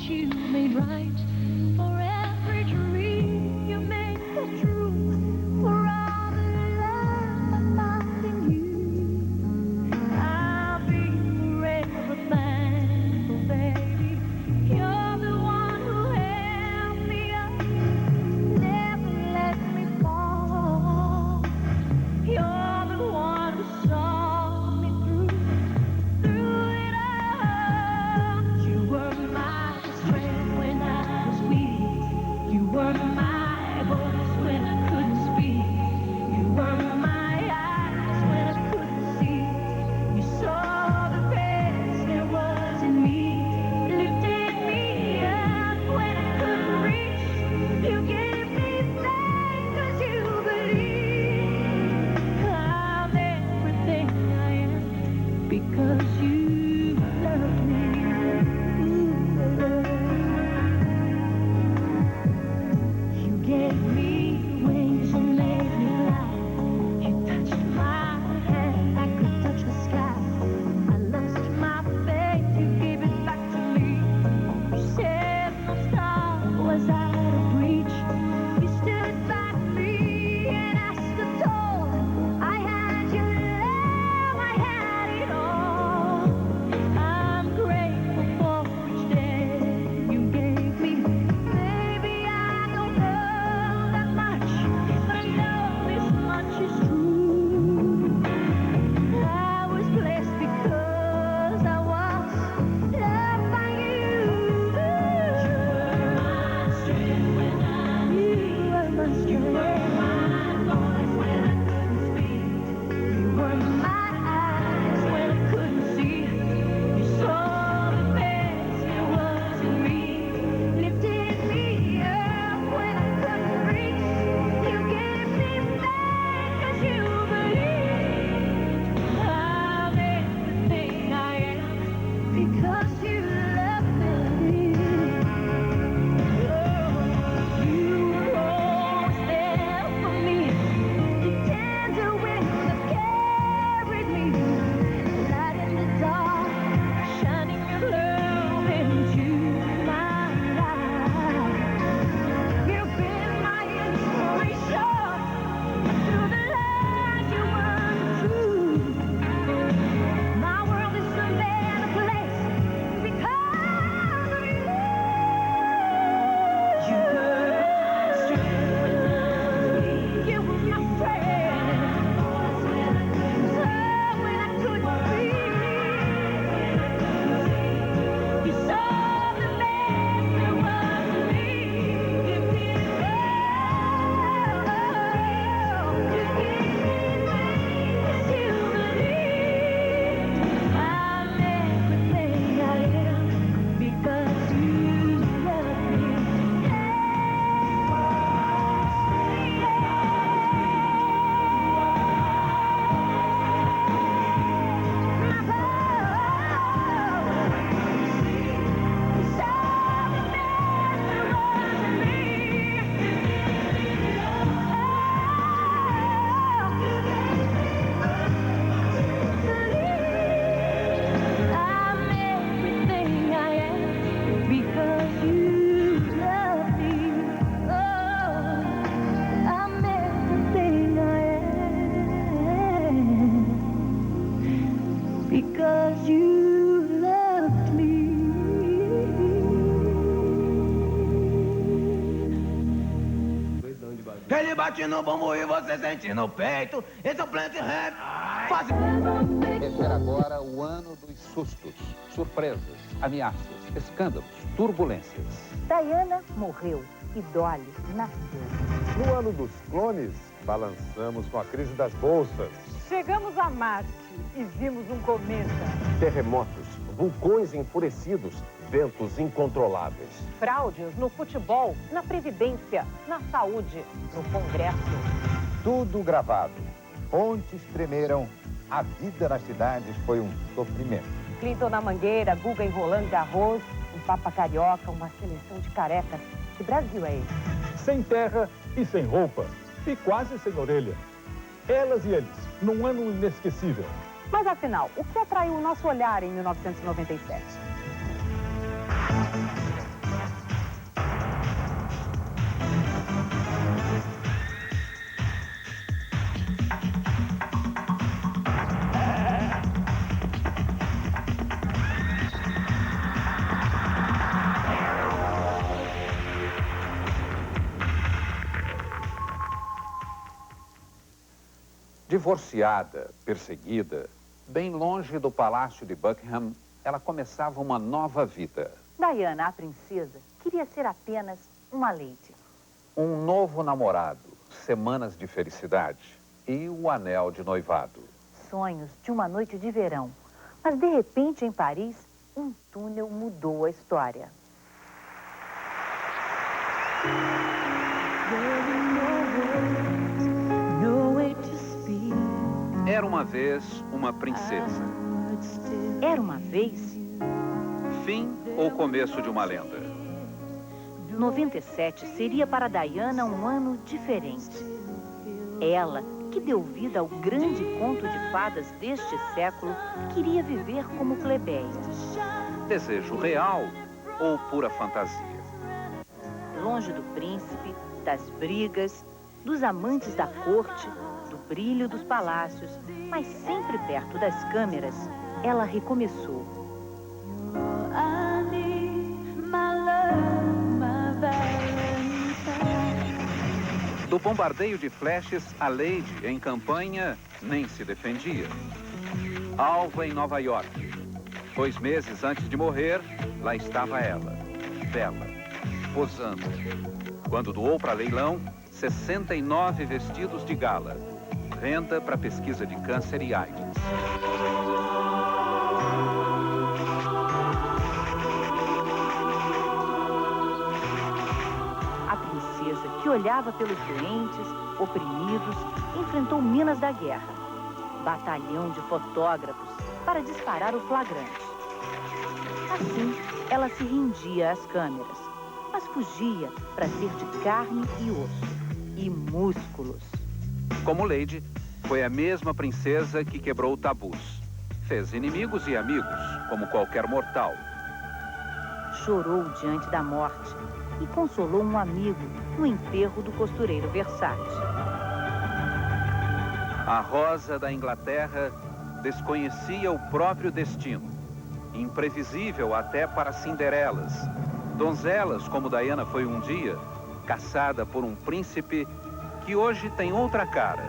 you made right, for every dream you made come true, for all the love I found in you. I'll be forever thankful, baby. You're the one who held me up, never let me fall. You're the one who saw me through it all. You were my strength when I was weak. You were my voice when I couldn't speak. You were my eyes when I couldn't see. You saw the best there was in me, lifted me up when I couldn't reach. You gave me faith 'cause you believed. I'm everything I am because you love me. You gave me wings and made me fly. You touched my hand, I could touch the sky. I lost my faith, you gave it back to me. You said my star was out of reach. You stood by me and I stood tall. I had your love, I had it all. I'm grateful for each day you gave me. Baby, I don't know that much, but I know this much is true. I was blessed because I was loved by you. You were my strength when I was weak. You were my strength. You were my voice when I couldn't speak. You were my eyes when I couldn't see. You saw the best there was in me, lifted me up when I couldn't reach. You gave me faith 'cause you believed. I'm everything I am because you love me. You were always there for me. The tender wind that carried me, light in the dark, shining your love into my life. You've been my inspiration through the lies you weren't true. My world is a better place because of you. You were my strength when I was weak. You were my friend. When I couldn't speak. You saw the best there was in me. You did it all. You gave me faith 'cause you believed. I'm everything I am because you love me. I'm everything I am because you love me. Oh, I'm everything I am because you loved me. Ele bate no bumbum e você sente no peito. Esse é o Planet Rap. Esse era agora o ano dos sustos, surpresas, ameaças, escândalos, turbulências. Diana morreu e Dolly nasceu. No ano dos clones, balançamos com a crise das bolsas. Chegamos a Marte e vimos um cometa. Terremotos, vulcões enfurecidos, ventos incontroláveis. Fraudes no futebol, na Previdência, na saúde, no Congresso. Tudo gravado. Pontes tremeram. A vida nas cidades foi um sofrimento. Clinton na Mangueira, Guga em Roland Garros, um Papa Carioca, uma seleção de carecas. Que Brasil é esse? Sem terra e sem roupa. E quase sem orelha. Elas e eles, num ano inesquecível. Mas afinal, o que atraiu o nosso olhar em 1997? Divorciada, perseguida, bem longe do palácio de Buckingham, ela começava uma nova vida. Diana, a princesa, queria ser apenas uma lady. Um novo namorado, semanas de felicidade e o anel de noivado. Sonhos de uma noite de verão. Mas, de repente, em Paris, um túnel mudou a história. Era uma vez uma princesa. Era uma vez, Fim ou começo de uma lenda? 97 seria para Diana um ano diferente. Ela, que deu vida ao grande conto de fadas deste século, queria viver como plebeia. Desejo real ou pura fantasia? Longe do príncipe, das brigas, dos amantes da corte, do brilho dos palácios, mas sempre perto das câmeras, ela recomeçou. Do bombardeio de flashes, a Lady, em campanha, nem se defendia. Alva em Nova York. 2 meses antes de morrer, lá estava ela, bela, posando. Quando doou para leilão, 69 vestidos de gala. Renda para pesquisa de câncer e AIDS. A princesa, que olhava pelos doentes, oprimidos, enfrentou minas da guerra. Batalhão de fotógrafos para disparar o flagrante. Assim, ela se rendia às câmeras, mas fugia para ser de carne e osso e músculos. Como Lady, foi a mesma princesa que quebrou tabus. Fez inimigos e amigos, como qualquer mortal. Chorou diante da morte e consolou um amigo no enterro do costureiro Versace. A rosa da Inglaterra desconhecia o próprio destino. Imprevisível até para Cinderelas. Donzelas, como Diana foi um dia, caçada por um príncipe que hoje tem outra cara.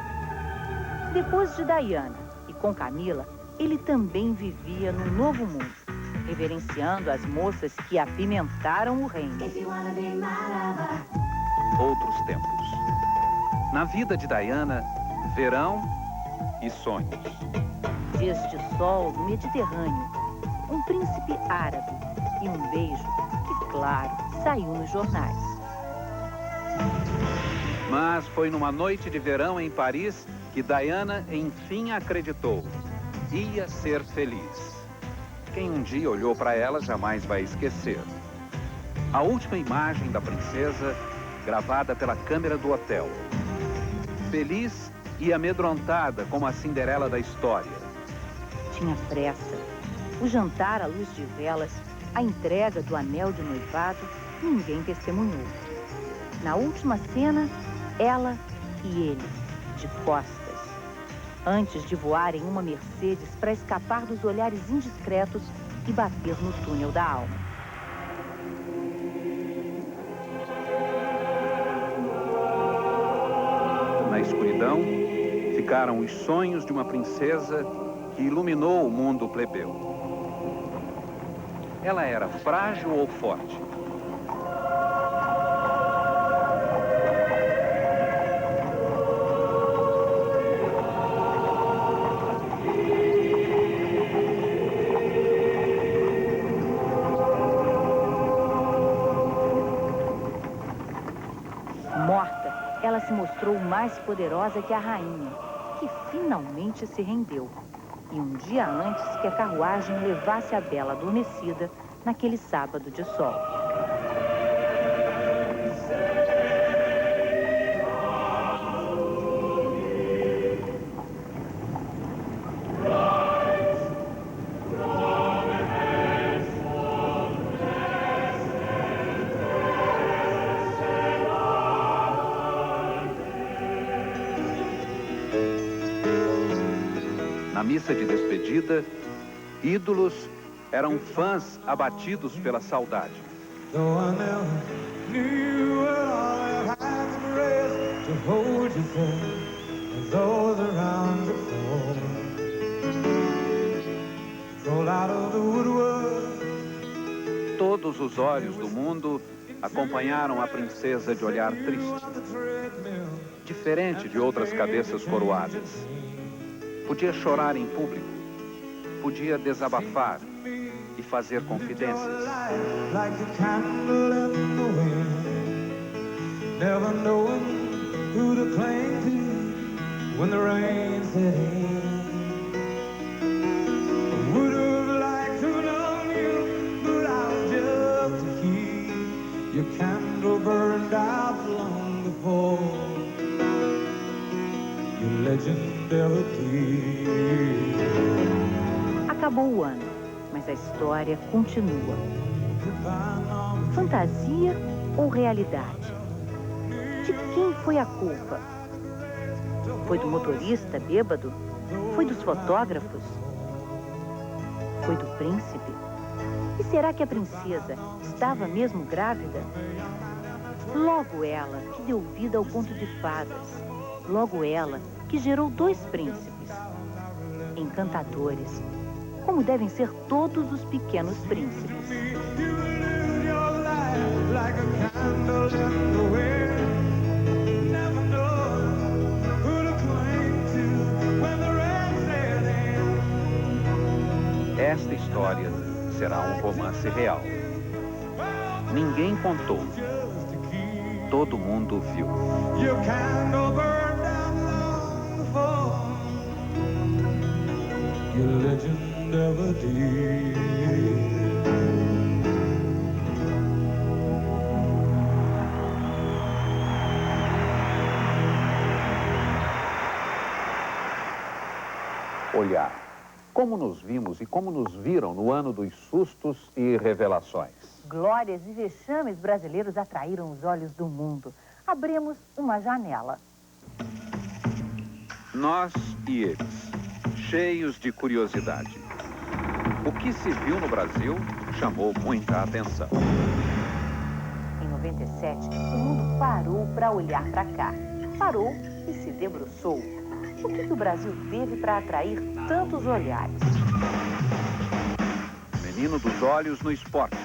Depois de Diana e com Camila, ele também vivia num novo mundo, reverenciando as moças que apimentaram o reino. Outros tempos. Na vida de Diana, verão e sonhos. Dias de sol no Mediterrâneo, um príncipe árabe e um beijo que, claro, saiu nos jornais. Mas foi numa noite de verão em Paris que Diana enfim acreditou. Ia ser feliz. Quem um dia olhou para ela jamais vai esquecer. A última imagem da princesa, gravada pela câmera do hotel. Feliz e amedrontada como a Cinderela da história. Tinha pressa. O jantar à luz de velas, a entrega do anel de noivado, ninguém testemunhou. Na última cena, ela e ele, de costas. Antes de voar em uma Mercedes para escapar dos olhares indiscretos e bater no túnel da alma. Na escuridão, ficaram os sonhos de uma princesa que iluminou o mundo plebeu. Ela era frágil ou forte? Morta, ela se mostrou mais poderosa que a rainha, que finalmente se rendeu. E um dia antes que a carruagem levasse a bela adormecida naquele sábado de sol. Na missa de despedida, ídolos eram fãs abatidos pela saudade. Though I never knew what all I had to raise to hold you there, and those around Todos os olhos do mundo acompanharam a princesa de olhar triste, diferente de outras cabeças coroadas. Podia chorar em público, podia desabafar e fazer confidências. Like a candle in the wind, never knowing who to cling to when the rain set in. I would have liked to know you, but I was just a kid. Your candle burned out long before your legend ever did. Acabou o ano, mas a história continua. Fantasia ou realidade? De quem foi a culpa? Foi do motorista bêbado? Foi dos fotógrafos? Foi do príncipe? E será que a princesa estava mesmo grávida? Logo ela que deu vida ao conto de fadas. Logo ela que gerou 2 príncipes. Encantadores. Como devem ser todos os pequenos príncipes. Esta história será um romance real. Ninguém contou. Todo mundo viu. Your legend ever did. Olhar. Como nos vimos e como nos viram no ano dos sustos e revelações. Glórias e vexames brasileiros atraíram os olhos do mundo. Abrimos uma janela. Nós e eles, cheios de curiosidade. O que se viu no Brasil chamou muita atenção. Em 97, o mundo parou para olhar para cá. Parou e se debruçou. O que o Brasil teve para atrair tantos olhares? Menino dos olhos no esporte.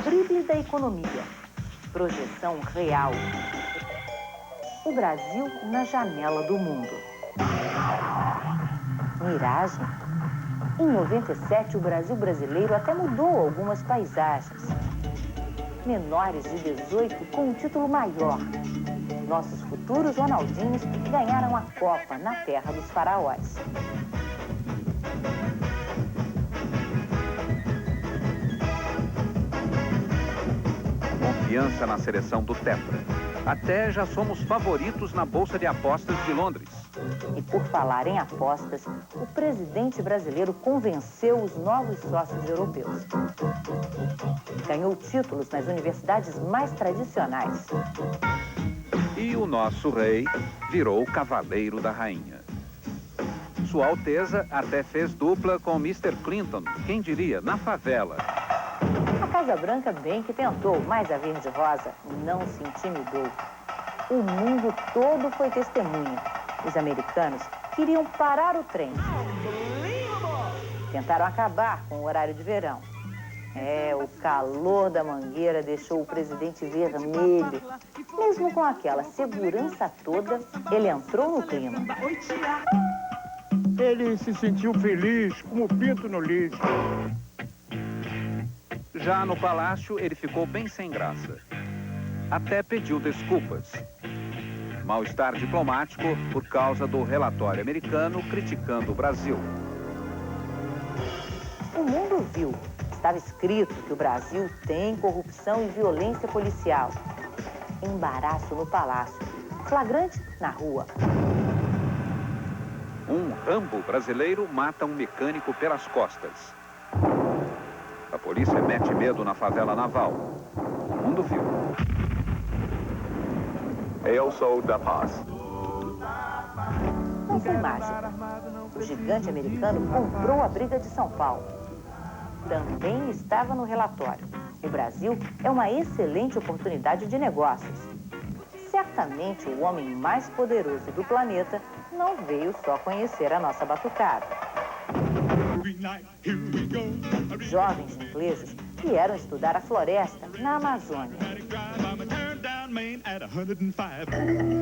Drible da economia. Projeção real. O Brasil na janela do mundo. Miragem. Em 97, o Brasil brasileiro até mudou algumas paisagens. Menores de 18 com um título maior. Nossos futuros Ronaldinhos ganharam a Copa na terra dos faraós. Confiança na seleção do Tetra. Até já somos favoritos na Bolsa de Apostas de Londres. E por falar em apostas, o presidente brasileiro convenceu os novos sócios europeus. Ganhou títulos nas universidades mais tradicionais. E o nosso rei virou o cavaleiro da rainha. Sua Alteza até fez dupla com Mr. Clinton, quem diria, na favela. A Casa Branca bem que tentou, mas a Verde Rosa não se intimidou. O mundo todo foi testemunha. Os americanos queriam parar o trem. Tentaram acabar com o horário de verão. O calor da Mangueira deixou o presidente vermelho. Mesmo com aquela segurança toda, ele entrou no clima. Ele se sentiu feliz, como pinto no lixo. Já no palácio, ele ficou bem sem graça. Até pediu desculpas. Mal-estar diplomático por causa do relatório americano criticando o Brasil. O mundo viu. Estava escrito que o Brasil tem corrupção e violência policial. Embaraço no palácio. Flagrante na rua. Um Rambo brasileiro mata um mecânico pelas costas. A polícia mete medo na favela naval. O mundo viu. Eu sou da paz. Não foi mágica. O gigante americano comprou a briga de São Paulo. Também estava no relatório. O Brasil é uma excelente oportunidade de negócios. Certamente o homem mais poderoso do planeta não veio só conhecer a nossa batucada. Jovens ingleses vieram estudar a floresta na Amazônia.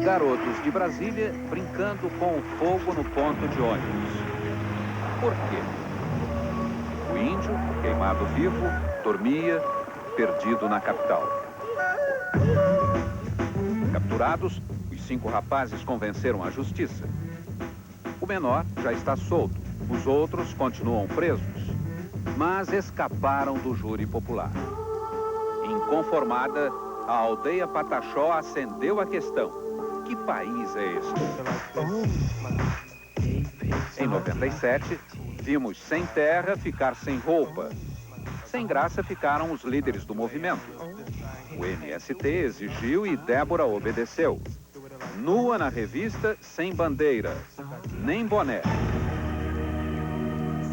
Garotos de Brasília brincando com o fogo no ponto de ônibus. Por quê? O índio, queimado vivo, dormia, perdido na capital. Capturados, os 5 rapazes convenceram a justiça. O menor já está solto, os outros continuam presos, mas escaparam do júri popular. Inconformada, a aldeia Pataxó acendeu a questão. Que país é esse? Em 97, vimos Sem Terra ficar sem roupa. Sem graça ficaram os líderes do movimento. O MST exigiu e Débora obedeceu. Nua na revista, sem bandeira, nem boné.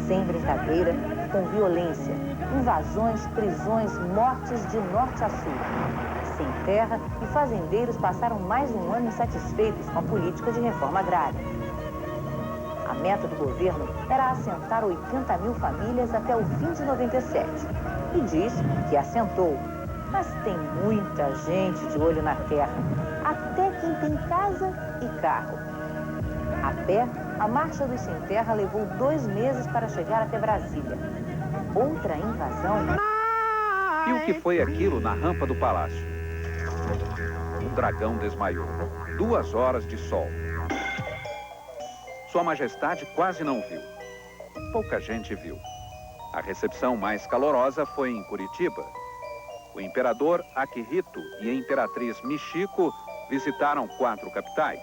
Sem brincadeira, com violência, invasões, prisões, mortes de norte a sul. Sem terra e fazendeiros passaram mais de um ano insatisfeitos com a política de reforma agrária. A meta do governo era assentar 80 mil famílias até o fim de 97. E diz que assentou. Mas tem muita gente de olho na terra, até quem tem casa e carro. A pé, a Marcha dos Sem Terra levou 2 meses para chegar até Brasília. Outra invasão. E o que foi aquilo na rampa do palácio? O dragão desmaiou. 2 horas de sol. Sua Majestade quase não viu. Pouca gente viu. A recepção mais calorosa foi em Curitiba. O imperador Akihito e a imperatriz Michiko visitaram 4 capitais.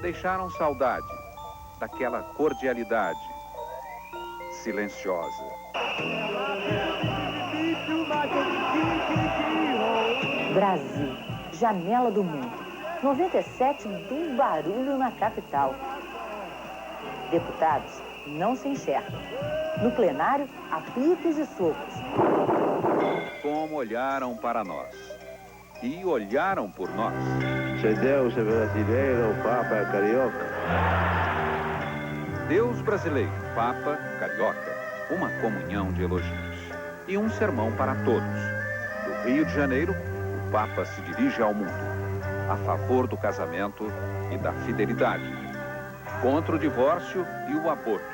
Deixaram saudade daquela cordialidade silenciosa. Brasil, janela do mundo. 97 do barulho na capital. Deputados não se enxergam. No plenário, apitos e socos. Como olharam para nós. E olharam por nós. Se Deus é brasileiro, o Papa é carioca. Deus brasileiro, Papa, carioca. Uma comunhão de elogios. E um sermão para todos. Do Rio de Janeiro, o Papa se dirige ao mundo. A favor do casamento e da fidelidade. Contra o divórcio e o aborto.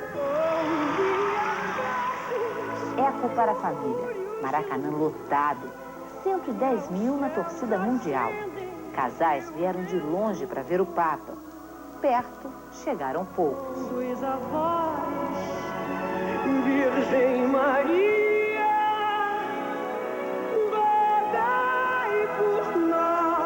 Eco para a família. Maracanã lotado. 110 mil na torcida mundial. Casais vieram de longe para ver o Papa. Perto, chegaram poucos. Virgem Maria, rogai por nós.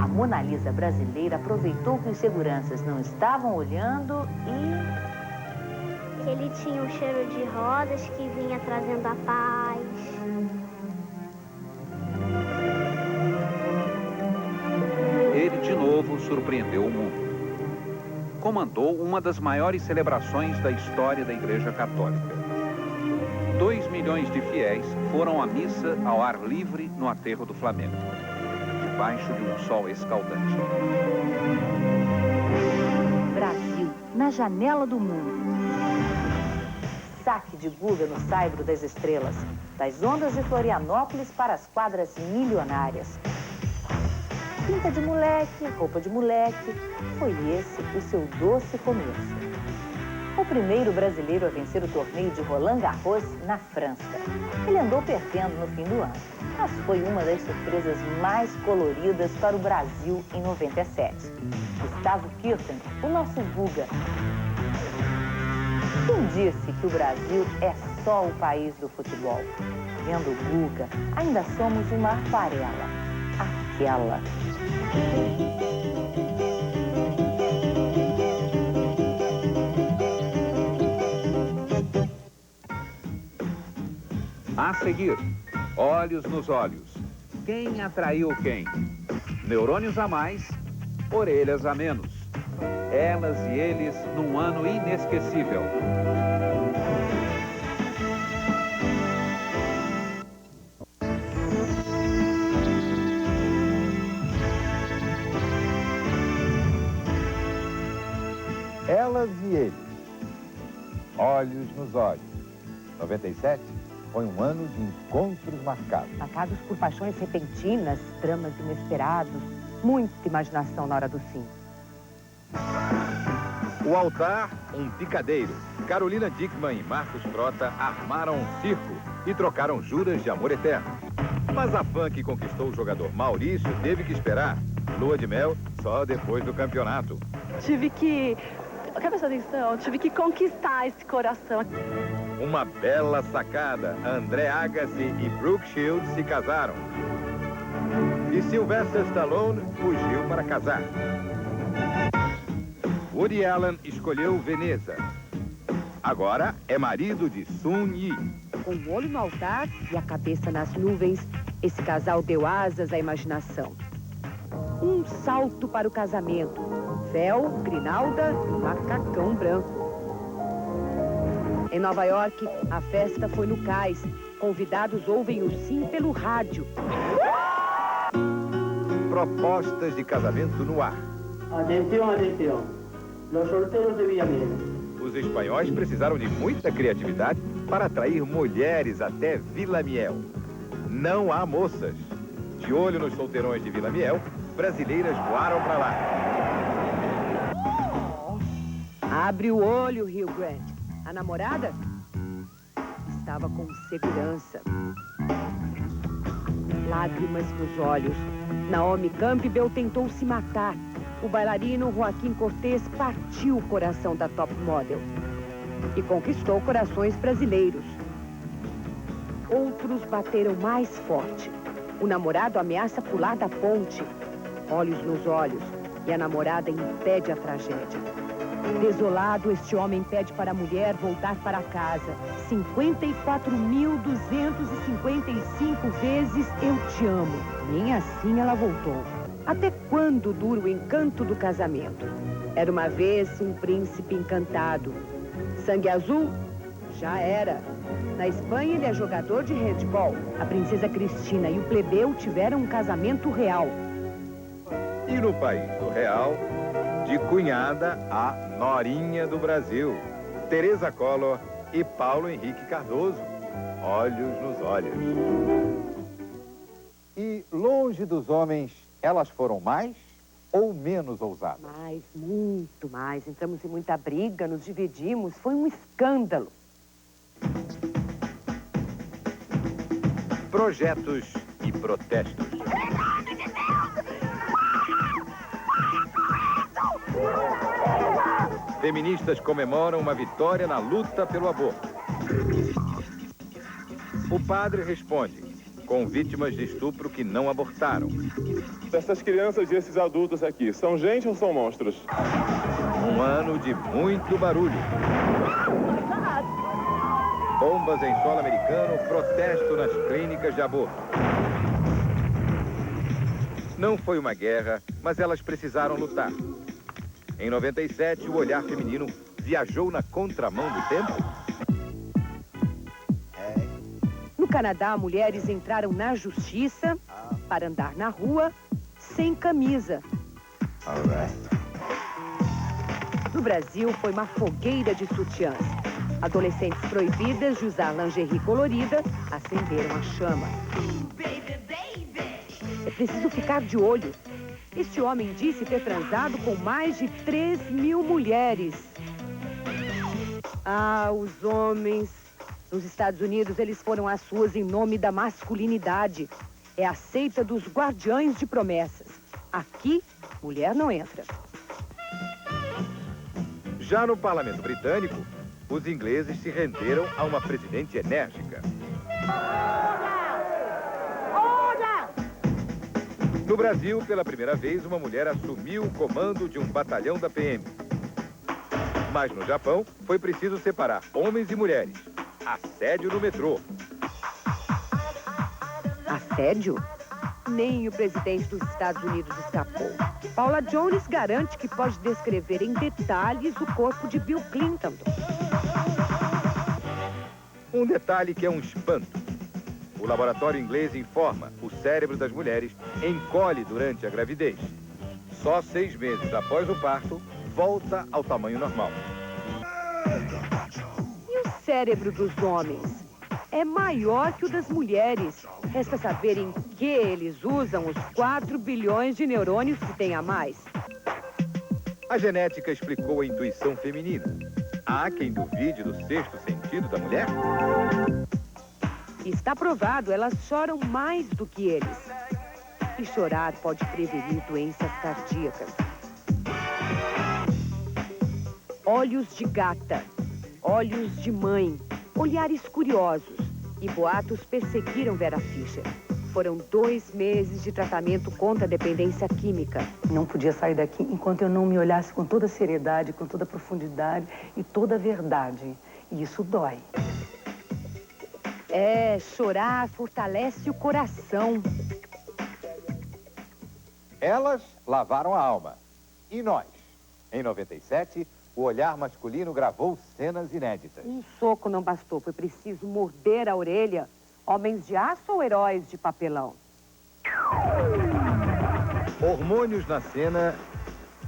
A Mona Lisa brasileira aproveitou que os seguranças não estavam olhando e... Ele tinha um cheiro de rosas que vinha trazendo a paz. Ele de novo surpreendeu o mundo. Comandou uma das maiores celebrações da história da Igreja Católica. 2 milhões de fiéis foram à missa ao ar livre no aterro do Flamengo, debaixo de um sol escaldante. Brasil, na janela do mundo. Saque de Guga no Saibro das Estrelas. Das ondas de Florianópolis para as quadras milionárias. Pinta de moleque, roupa de moleque. Foi esse o seu doce começo. O primeiro brasileiro a vencer o torneio de Roland Garros na França. Ele andou perdendo no fim do ano, mas foi uma das surpresas mais coloridas para o Brasil em 97. Gustavo Kirten, o nosso Guga. Quem disse que o Brasil é só o país do futebol? Vendo o Guga, ainda somos uma aquarela. Aquela. A seguir, olhos nos olhos. Quem atraiu quem? Neurônios a mais, orelhas a menos. Elas e eles num ano inesquecível. Elas e eles. Olhos nos olhos. 97 foi um ano de encontros marcados. Marcados por paixões repentinas, dramas inesperados, muita imaginação na hora do sim. O altar, um picadeiro. Carolina Dickman e Marcos Frota armaram um circo e trocaram juras de amor eterno. Mas a fã que conquistou o jogador Maurício teve que esperar. Lua de mel só depois do campeonato. Tive que conquistar esse coração. Uma bela sacada. André Agassi e Brooke Shields se casaram. E Sylvester Stallone fugiu para casar. Woody Allen escolheu Veneza. Agora é marido de Sun Yi. Com o olho no altar e a cabeça nas nuvens, esse casal deu asas à imaginação. Um salto para o casamento. Véu, grinalda e macacão branco. Em Nova York, a festa foi no cais. Convidados ouvem o sim pelo rádio. Propostas de casamento no ar. Atenção, atenção. Los solteros de Villamil. Os espanhóis precisaram de muita criatividade para atrair mulheres até Vila Miel. Não há moças. De olho nos solteirões de Vila Miel, brasileiras voaram para lá. Abre o olho, Rio Grande. A namorada estava com segurança. Lágrimas nos olhos. Naomi Campbell tentou se matar. O bailarino Joaquim Cortez partiu o coração da top model e conquistou corações brasileiros. Outros bateram mais forte. O namorado ameaça pular da ponte. Olhos nos olhos. E a namorada impede a tragédia. Desolado, este homem pede para a mulher voltar para casa. 54.255 vezes eu te amo. Nem assim ela voltou. Até quando dura o encanto do casamento? Era uma vez um príncipe encantado. Sangue azul? Já era. Na Espanha ele é jogador de handball. A princesa Cristina e o plebeu tiveram um casamento real. E no país do real, de cunhada a Norinha do Brasil, Teresa Collor e Paulo Henrique Cardoso. Olhos nos olhos. E longe dos homens, elas foram mais ou menos ousadas? Mais, muito mais. Entramos em muita briga, nos dividimos. Foi um escândalo. Projetos e protestos. Feministas comemoram uma vitória na luta pelo aborto. O padre responde, com vítimas de estupro que não abortaram. Essas crianças e esses adultos aqui, são gente ou são monstros? Um ano de muito barulho. Bombas em solo americano, protesto nas clínicas de aborto. Não foi uma guerra, mas elas precisaram lutar. Em 97, o olhar feminino viajou na contramão do tempo. No Canadá, mulheres entraram na justiça para andar na rua sem camisa. No Brasil, foi uma fogueira de sutiãs. Adolescentes proibidas de usar lingerie colorida acenderam a chama. É preciso ficar de olho. Este homem disse ter transado com mais de 3.000 mulheres. Ah, os homens. Nos Estados Unidos, eles foram às ruas em nome da masculinidade. É a seita dos guardiães de promessas. Aqui, mulher não entra. Já no parlamento britânico, os ingleses se renderam a uma presidente enérgica. No Brasil, pela primeira vez, uma mulher assumiu o comando de um batalhão da PM. Mas no Japão, foi preciso separar homens e mulheres. Assédio no metrô. Assédio? Nem o presidente dos Estados Unidos escapou. Paula Jones garante que pode descrever em detalhes o corpo de Bill Clinton. Um detalhe que é um espanto. O laboratório inglês informa, o cérebro das mulheres encolhe durante a gravidez. Só 6 meses após o parto, volta ao tamanho normal. E o cérebro dos homens? É maior que o das mulheres. Resta saber em que eles usam os 4 bilhões de neurônios que têm a mais. A genética explicou a intuição feminina. Há quem duvide do sexto sentido da mulher? Está provado, elas choram mais do que eles. E chorar pode prevenir doenças cardíacas. Olhos de gata, olhos de mãe, olhares curiosos e boatos perseguiram Vera Fischer. Foram 2 meses de tratamento contra a dependência química. Não podia sair daqui enquanto eu não me olhasse com toda a seriedade, com toda a profundidade e toda a verdade. E isso dói. Chorar fortalece o coração. Elas lavaram a alma. E nós? Em 97, o Olhar Masculino gravou cenas inéditas. Um soco não bastou, foi preciso morder a orelha. Homens de aço ou heróis de papelão? Hormônios na cena.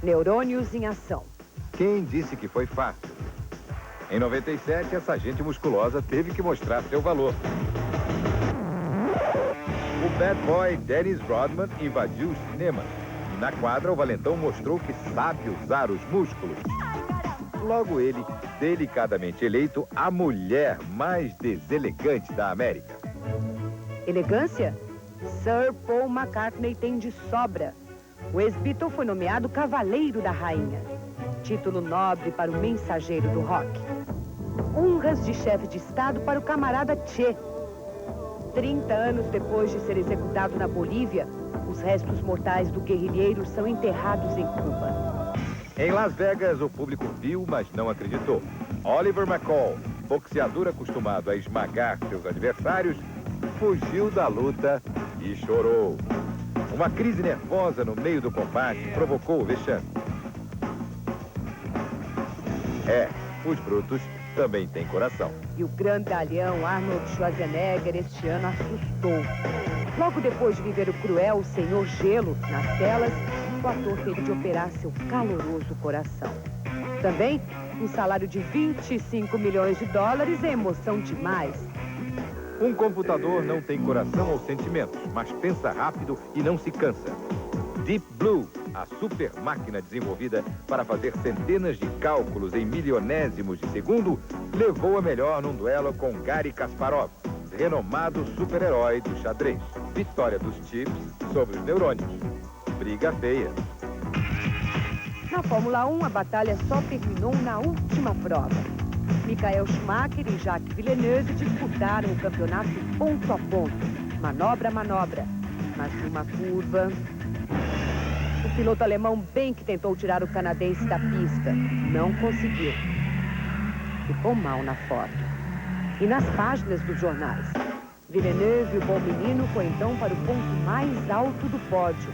Neurônios em ação. Quem disse que foi fácil? Em 97, essa gente musculosa teve que mostrar seu valor. O bad boy Dennis Rodman invadiu os cinemas. E na quadra, o valentão mostrou que sabe usar os músculos. Logo ele, delicadamente eleito a mulher mais deselegante da América. Elegância? Sir Paul McCartney tem de sobra. O ex-Beatle foi nomeado Cavaleiro da Rainha. Título nobre para o mensageiro do rock. Honras de chefe de Estado para o camarada Che. 30 anos depois de ser executado na Bolívia, os restos mortais do guerrilheiro são enterrados em Cuba. Em Las Vegas, o público viu, mas não acreditou. Oliver McCall, boxeador acostumado a esmagar seus adversários, fugiu da luta e chorou. Uma crise nervosa no meio do combate provocou o vexame. Os brutos também têm coração. E o grandalhão Arnold Schwarzenegger este ano assustou. Logo depois de viver o cruel Senhor Gelo nas telas, o ator teve de operar seu caloroso coração. Também, um salário de 25 milhões de dólares é emoção demais. Um computador não tem coração ou sentimentos, mas pensa rápido e não se cansa. Deep Blue, a super máquina desenvolvida para fazer centenas de cálculos em milionésimos de segundo, levou a melhor num duelo com Garry Kasparov, renomado super-herói do xadrez. Vitória dos chips sobre os neurônios. Briga feia. Na Fórmula 1, a batalha só terminou na última prova. Michael Schumacher e Jacques Villeneuve disputaram o campeonato ponto a ponto, manobra a manobra. Mas numa curva, o piloto alemão bem que tentou tirar o canadense da pista. Não conseguiu. Ficou mal na foto. E nas páginas dos jornais. Villeneuve, o bom menino, foi então para o ponto mais alto do pódio.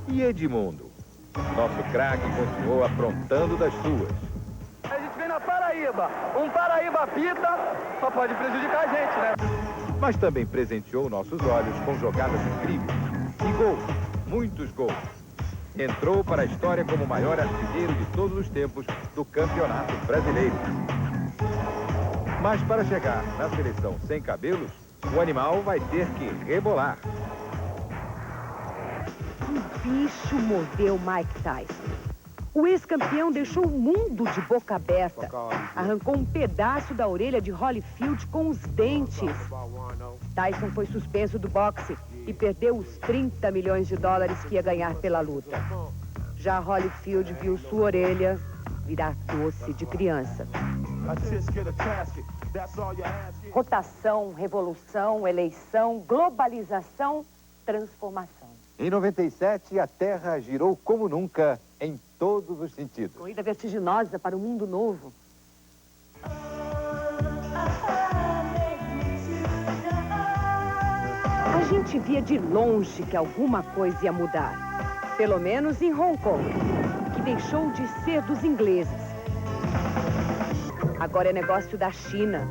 E Edmundo? Nosso craque continuou aprontando das suas. A gente vem na Paraíba. Um Paraíba pita só pode prejudicar a gente, né? Mas também presenteou nossos olhos com jogadas incríveis. E gols, muitos gols. Entrou para a história como o maior artilheiro de todos os tempos do Campeonato Brasileiro. Mas para chegar na seleção sem cabelos, o animal vai ter que rebolar. Um bicho mordeu Mike Tyson. O ex-campeão deixou o mundo de boca aberta. Arrancou um pedaço da orelha de Holyfield com os dentes. Tyson foi suspenso do boxe e perdeu os 30 milhões de dólares que ia ganhar pela luta. Já Holyfield viu sua orelha virar doce de criança. Rotação, revolução, eleição, globalização, transformação. Em 97, a Terra girou como nunca em todos os sentidos. Corrida vertiginosa para o mundo novo. A gente via de longe que alguma coisa ia mudar. Pelo menos em Hong Kong, que deixou de ser dos ingleses. Agora é negócio da China.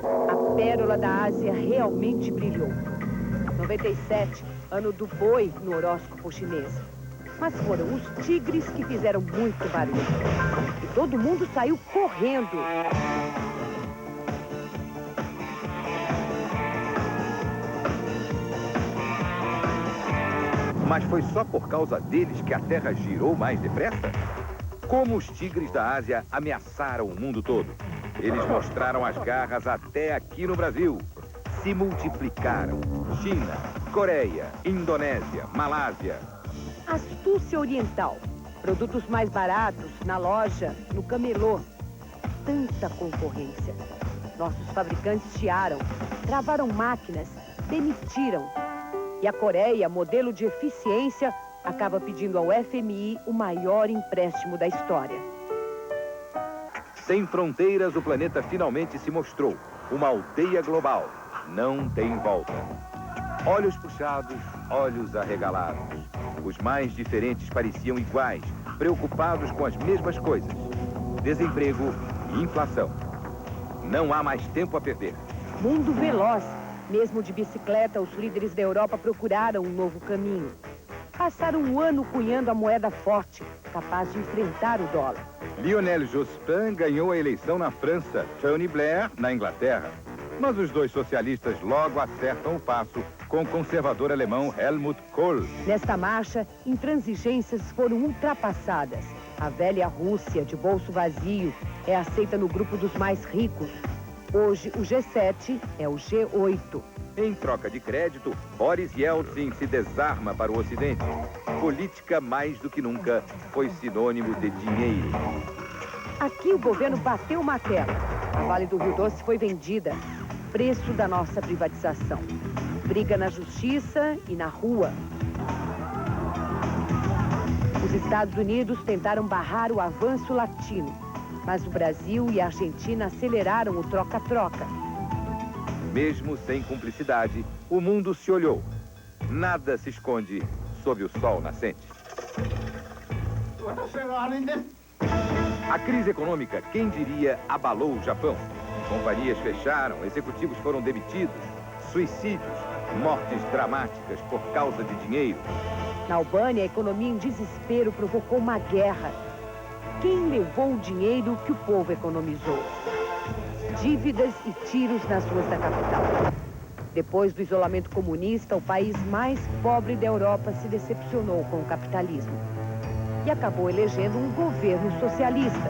A pérola da Ásia realmente brilhou. 97, ano do boi no horóscopo chinês. Mas foram os tigres que fizeram muito barulho. E todo mundo saiu correndo. Mas foi só por causa deles que a Terra girou mais depressa? Como os tigres da Ásia ameaçaram o mundo todo? Eles mostraram as garras até aqui no Brasil. Se multiplicaram. China, Coreia, Indonésia, Malásia. Astúcia oriental. Produtos mais baratos na loja, no camelô. Tanta concorrência. Nossos fabricantes chiaram, travaram máquinas, demitiram. E a Coreia, modelo de eficiência, acaba pedindo ao FMI o maior empréstimo da história. Sem fronteiras, o planeta finalmente se mostrou. Uma aldeia global. Não tem volta. Olhos puxados, olhos arregalados. Os mais diferentes pareciam iguais, preocupados com as mesmas coisas. Desemprego e inflação. Não há mais tempo a perder. Mundo veloz. Mesmo de bicicleta, os líderes da Europa procuraram um novo caminho. Passaram um ano cunhando a moeda forte, capaz de enfrentar o dólar. Lionel Jospin ganhou a eleição na França, Tony Blair na Inglaterra. Mas os dois socialistas logo acertam o passo com o conservador alemão Helmut Kohl. Nesta marcha, intransigências foram ultrapassadas. A velha Rússia, de bolso vazio, é aceita no grupo dos mais ricos. Hoje, o G7 é o G8. Em troca de crédito, Boris Yeltsin se desarma para o Ocidente. Política, mais do que nunca, foi sinônimo de dinheiro. Aqui o governo bateu uma tela. A Vale do Rio Doce foi vendida. Preço da nossa privatização. Briga na justiça e na rua. Os Estados Unidos tentaram barrar o avanço latino. Mas o Brasil e a Argentina aceleraram o troca-troca. Mesmo sem cumplicidade, o mundo se olhou. Nada se esconde sob o sol nascente. A crise econômica, quem diria, abalou o Japão. Companhias fecharam, executivos foram demitidos, suicídios, mortes dramáticas por causa de dinheiro. Na Albânia, a economia em desespero provocou uma guerra. Quem levou o dinheiro que o povo economizou? Dívidas e tiros nas ruas da capital. Depois do isolamento comunista, o país mais pobre da Europa se decepcionou com o capitalismo e acabou elegendo um governo socialista.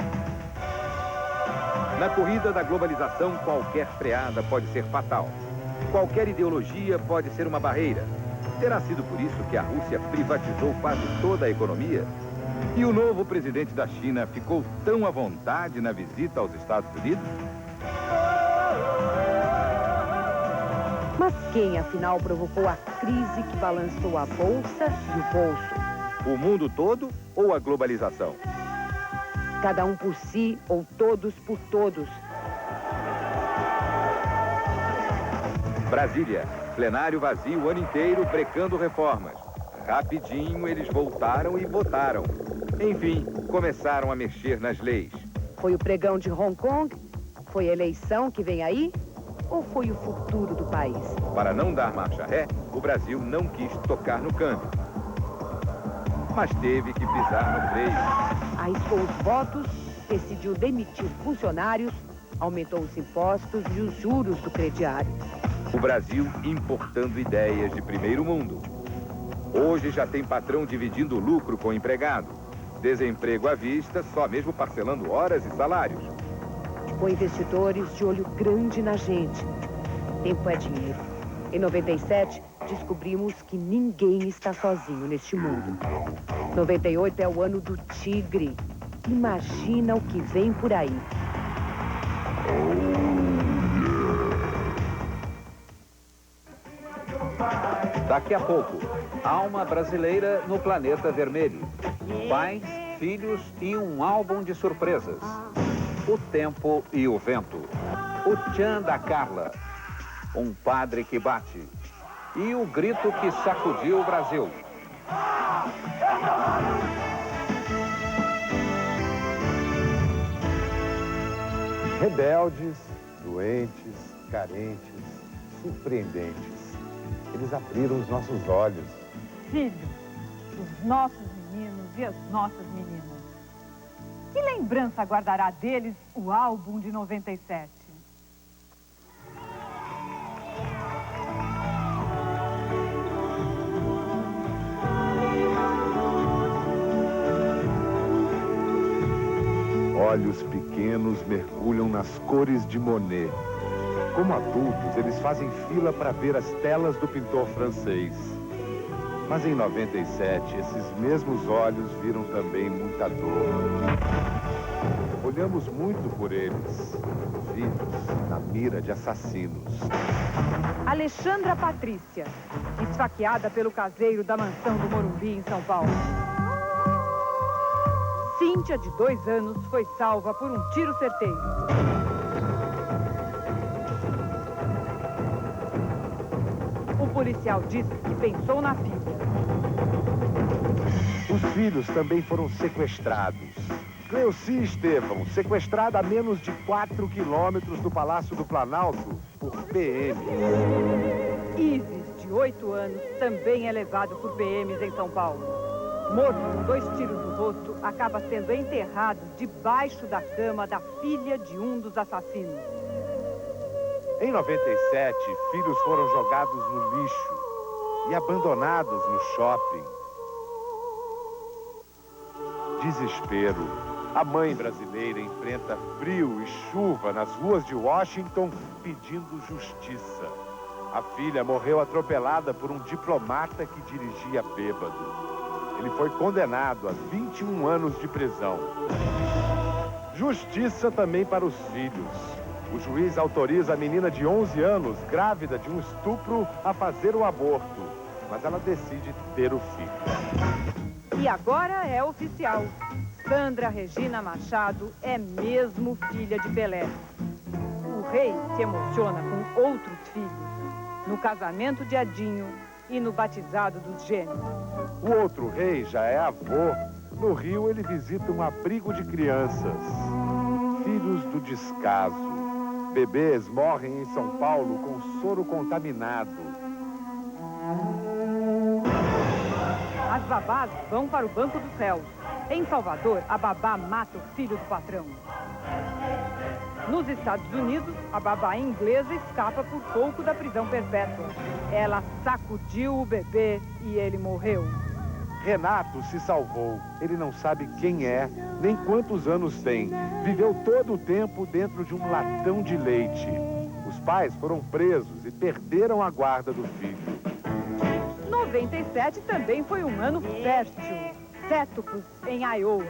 Na corrida da globalização, qualquer freada pode ser fatal. Qualquer ideologia pode ser uma barreira. Terá sido por isso que a Rússia privatizou quase toda a economia? E o novo presidente da China ficou tão à vontade na visita aos Estados Unidos? Mas quem, afinal, provocou a crise que balançou a bolsa e o bolso? O mundo todo ou a globalização? Cada um por si ou todos por todos. Brasília, plenário vazio o ano inteiro, brecando reformas. Rapidinho eles voltaram e votaram. Enfim, começaram a mexer nas leis. Foi o pregão de Hong Kong? Foi a eleição que vem aí? Ou foi o futuro do país? Para não dar marcha ré, o Brasil não quis tocar no câmbio. Mas teve que pisar no freio. Arriscou os votos, decidiu demitir funcionários, aumentou os impostos e os juros do crediário. O Brasil importando ideias de primeiro mundo. Hoje já tem patrão dividindo lucro com o empregado. Desemprego à vista, só mesmo parcelando horas e salários. Com investidores de olho grande na gente. Tempo é dinheiro. Em 97, descobrimos que ninguém está sozinho neste mundo. 98 é o ano do tigre. Imagina o que vem por aí. Daqui a pouco, alma brasileira no planeta vermelho. Pais, filhos e um álbum de surpresas. O tempo e o vento. O tchan da Carla. Um padre que bate. E o grito que sacudiu o Brasil. Rebeldes, doentes, carentes, surpreendentes. Eles abriram os nossos olhos. Filho, os nossos meninos e as nossas meninas. Que lembrança guardará deles o álbum de 97? Olhos pequenos mergulham nas cores de Monet. Como adultos, eles fazem fila para ver as telas do pintor francês. Mas em 97, esses mesmos olhos viram também muita dor. Olhamos muito por eles, vivos na mira de assassinos. Alexandra Patrícia, esfaqueada pelo caseiro da mansão do Morumbi, em São Paulo. Cíntia, de 2 anos, foi salva por um tiro certeiro. O policial disse que pensou na filha. Os filhos também foram sequestrados. Cleuci Estevão, sequestrada a menos de 4 quilômetros do Palácio do Planalto por PM. Isis, de 8 anos, também é levado por PMs em São Paulo. Morto com 2 tiros no rosto, acaba sendo enterrado debaixo da cama da filha de um dos assassinos. Em 97, filhos foram jogados no lixo e abandonados no shopping. Desespero. A mãe brasileira enfrenta frio e chuva nas ruas de Washington pedindo justiça. A filha morreu atropelada por um diplomata que dirigia bêbado. Ele foi condenado a 21 anos de prisão. Justiça também para os filhos. O juiz autoriza a menina de 11 anos, grávida de um estupro, a fazer o aborto. Mas ela decide ter o filho. E agora é oficial. Sandra Regina Machado é mesmo filha de Pelé. O rei se emociona com outros filhos, no casamento de Adinho e no batizado dos gêmeos. O outro rei já é avô. No Rio, ele visita um abrigo de crianças. Filhos do descaso. Bebês morrem em São Paulo com soro contaminado. As babás vão para o banco dos réus. Em Salvador, a babá mata o filho do patrão. Nos Estados Unidos, a babá inglesa escapa por pouco da prisão perpétua. Ela sacudiu o bebê e ele morreu. Renato se salvou. Ele não sabe quem é, nem quantos anos tem. Viveu todo o tempo dentro de um latão de leite. Os pais foram presos e perderam a guarda do filho. 97 também foi um ano fértil. Cétuplos em Iowa,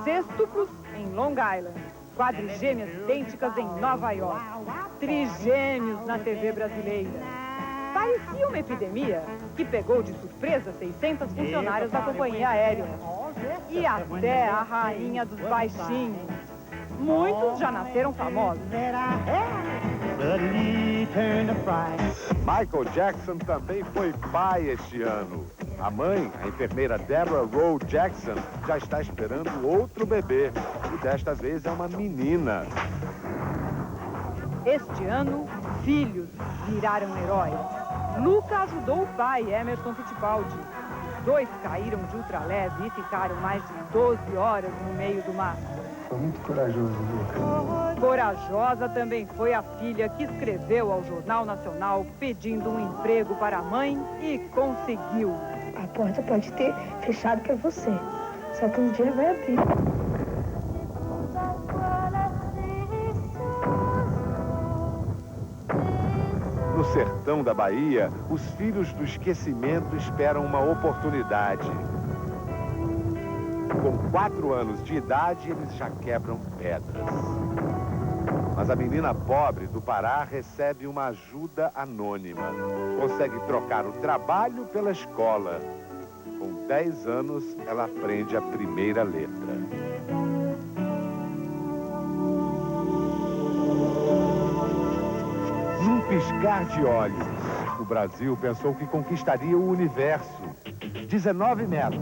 sextuplos em Long Island, quadrigêmeas idênticas em Nova York, trigêmeos na TV brasileira. Parecia uma epidemia que pegou de surpresa 600 funcionárias da companhia aérea. E até a rainha dos baixinhos. Muitos já nasceram famosos. Michael Jackson também foi pai este ano. A mãe, a enfermeira Deborah Rowe Jackson, já está esperando outro bebê. E desta vez é uma menina. Este ano, filhos viraram heróis. Luca ajudou o pai, Emerson Fittipaldi. Os 2 caíram de ultraleve e ficaram mais de 12 horas no meio do mar. Foi muito corajoso, Luca. Corajosa também foi a filha que escreveu ao Jornal Nacional pedindo um emprego para a mãe e conseguiu. A porta pode ter fechado para você, só que um dia vai abrir. No sertão da Bahia, os filhos do esquecimento esperam uma oportunidade. Com 4 anos de idade, eles já quebram pedras. Mas a menina pobre do Pará recebe uma ajuda anônima. Consegue trocar o trabalho pela escola. Com 10 anos, ela aprende a primeira letra. Num piscar de olhos, o Brasil pensou que conquistaria o universo. 19 metros,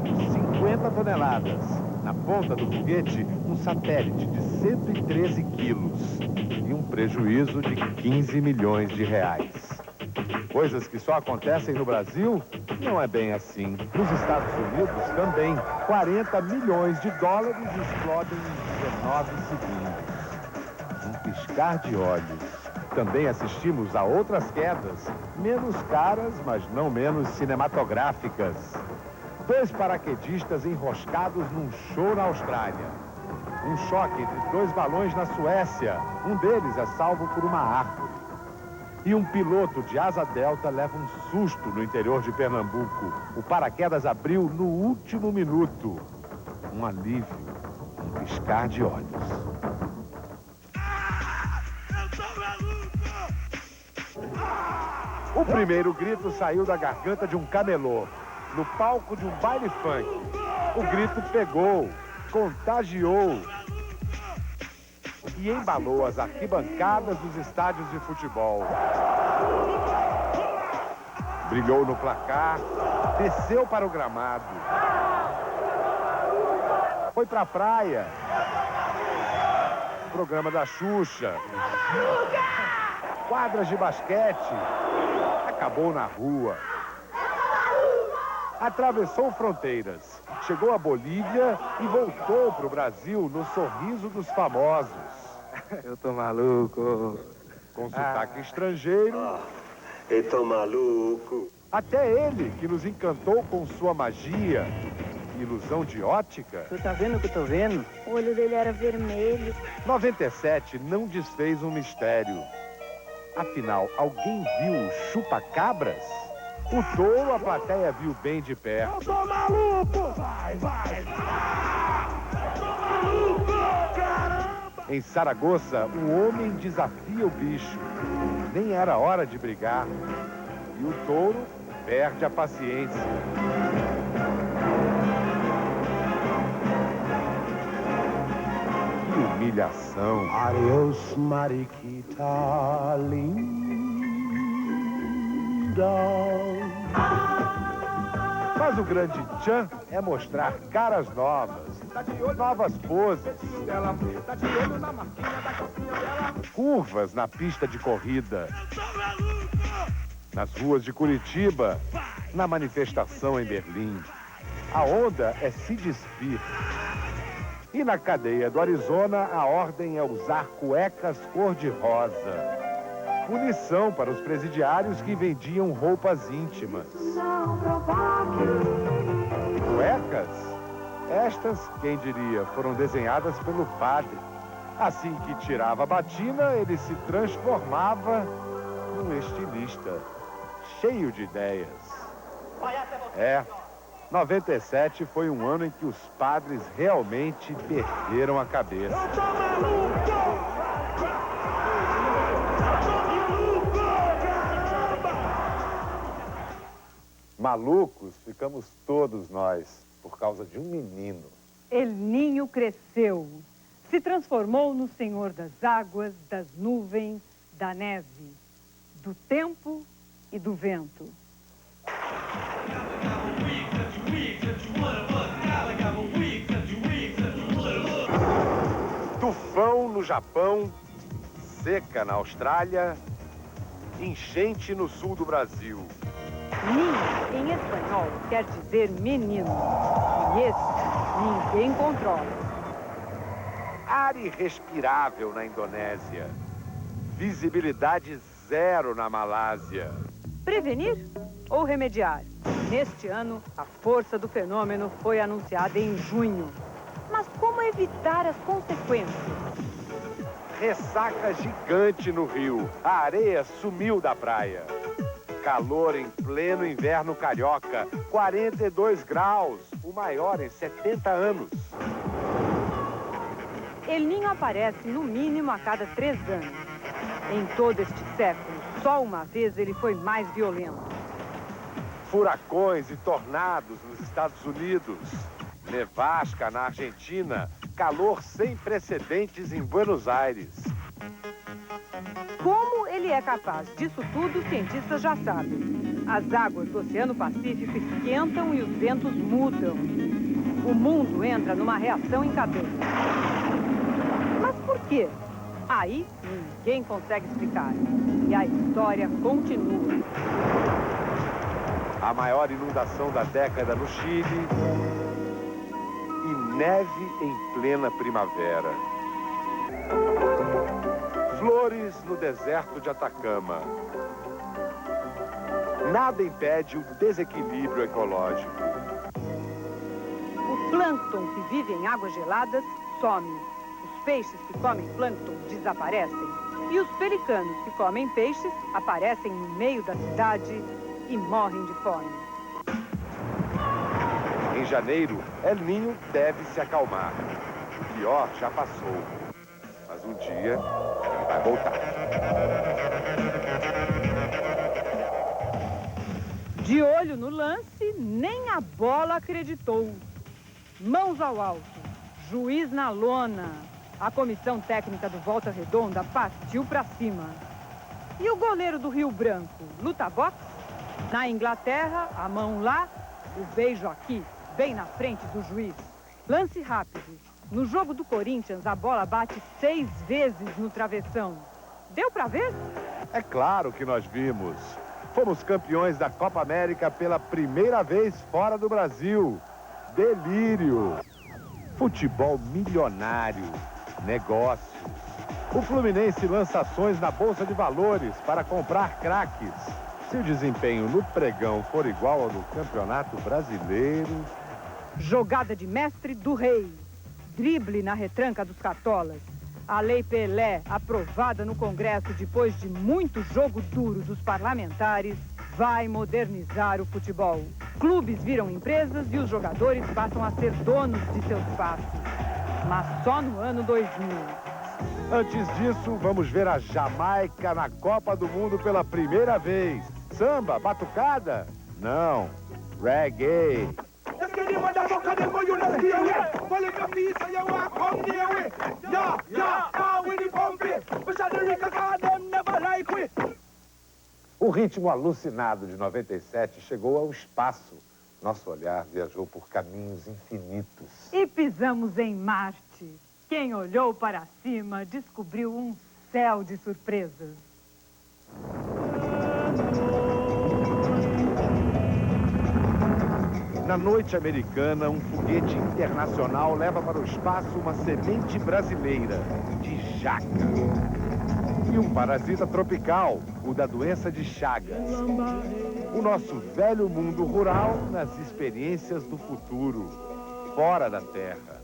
50 toneladas. Na ponta do foguete, um satélite de 113 quilos. E um prejuízo de 15 milhões de reais. Coisas que só acontecem no Brasil? Não é bem assim. Nos Estados Unidos também. 40 milhões de dólares explodem em 19 segundos. Um piscar de olhos. Também assistimos a outras quedas, menos caras, mas não menos cinematográficas. 2 paraquedistas enroscados num show na Austrália. Um choque entre 2 balões na Suécia. Um deles é salvo por uma árvore. E um piloto de asa delta leva um susto no interior de Pernambuco. O paraquedas abriu no último minuto. Um alívio, um piscar de olhos. O primeiro grito saiu da garganta de um camelô, no palco de um baile funk. O grito pegou, contagiou e embalou as arquibancadas dos estádios de futebol. Brilhou no placar, desceu para o gramado. Foi para a praia. Programa da Xuxa. Quadras de basquete. Acabou na rua. Atravessou fronteiras. Chegou à Bolívia e voltou para o Brasil no sorriso dos famosos. Eu tô maluco. Com sotaque estrangeiro. Eu tô maluco. Até ele, que nos encantou com sua magia. Ilusão de ótica. Tu tá vendo o que eu tô vendo? O olho dele era vermelho. 97 não desfez um mistério. Afinal, alguém viu o chupa-cabras? O touro a plateia viu bem de perto. Eu tô maluco! Vai, vai! Eu tô maluco! Caramba! Em Saragoça, o homem desafia o bicho. Nem era hora de brigar. E o touro perde a paciência. Que humilhação. Adeus, mariquita linda. Mas o grande tchan é mostrar caras novas, novas poses, curvas na pista de corrida, nas ruas de Curitiba, na manifestação em Berlim. A onda é se despir. E na cadeia do Arizona, a ordem é usar cuecas cor-de-rosa. Punição para os presidiários que vendiam roupas íntimas. Cuecas? Estas, quem diria, foram desenhadas pelo padre. Assim que tirava a batina, ele se transformava num estilista, cheio de ideias. 97 foi um ano em que os padres realmente perderam a cabeça. Malucos ficamos todos nós, por causa de um menino. El Ninho cresceu, se transformou no senhor das águas, das nuvens, da neve, do tempo e do vento. Tufão no Japão, seca na Austrália, enchente no sul do Brasil. Ninho, em espanhol, quer dizer menino. E esse, ninguém controla. Ar irrespirável na Indonésia. Visibilidade zero na Malásia. Prevenir ou remediar? Neste ano, a força do fenômeno foi anunciada em junho. Mas como evitar as consequências? Ressaca gigante no Rio. A areia sumiu da praia. Calor em pleno inverno carioca. 42 graus, o maior em 70 anos. El Ninho aparece no mínimo a cada 3 anos. Em todo este século, só uma vez ele foi mais violento. Furacões e tornados nos Estados Unidos. Nevasca na Argentina. Calor sem precedentes em Buenos Aires. Como ele é capaz disso tudo, os cientistas já sabem. As águas do Oceano Pacífico esquentam e os ventos mudam. O mundo entra numa reação em cadeia. Mas por quê? Aí, ninguém consegue explicar. E a história continua. A maior inundação da década no Chile e neve em plena primavera. Flores no deserto de Atacama. Nada impede o desequilíbrio ecológico. O plâncton que vive em águas geladas some. Os peixes que comem plâncton desaparecem. E os pelicanos que comem peixes aparecem no meio da cidade e morrem de fome. Em janeiro, El Niño deve se acalmar. O pior já passou. Mas um dia ele vai voltar. De olho no lance, nem a bola acreditou. Mãos ao alto, juiz na lona. A comissão técnica do Volta Redonda partiu para cima. E o goleiro do Rio Branco, luta boxe? Na Inglaterra, a mão lá, o beijo aqui, bem na frente do juiz. Lance rápido. No jogo do Corinthians, a bola bate 6 vezes no travessão. Deu para ver? É claro que nós vimos. Fomos campeões da Copa América pela primeira vez fora do Brasil. Delírio. Futebol milionário. Negócios. O Fluminense lança ações na Bolsa de Valores para comprar craques. Se o desempenho no pregão for igual ao do Campeonato Brasileiro... Jogada de mestre do rei. Drible na retranca dos cartolas. A Lei Pelé, aprovada no Congresso depois de muito jogo duro dos parlamentares, vai modernizar o futebol. Clubes viram empresas e os jogadores passam a ser donos de seus passos. Mas só no ano 2000. Antes disso, vamos ver a Jamaica na Copa do Mundo pela primeira vez. Samba, batucada? Não, reggae. O ritmo alucinado de 97 chegou ao espaço. Nosso olhar viajou por caminhos infinitos. E pisamos em Marte. Quem olhou para cima descobriu um céu de surpresas. Na noite americana, um foguete internacional leva para o espaço uma semente brasileira de jaca. E um parasita tropical, o da doença de Chagas. O nosso velho mundo rural nas experiências do futuro, fora da Terra.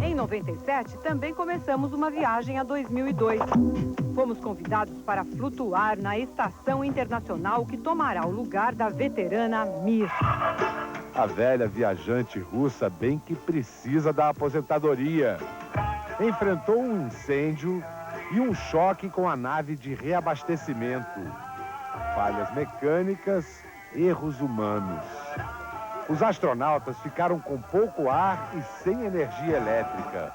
Em 97, também começamos uma viagem a 2002. Fomos convidados para flutuar na estação internacional que tomará o lugar da veterana Mir. A velha viajante russa bem que precisa da aposentadoria. Enfrentou um incêndio e um choque com a nave de reabastecimento. Falhas mecânicas, erros humanos. Os astronautas ficaram com pouco ar e sem energia elétrica.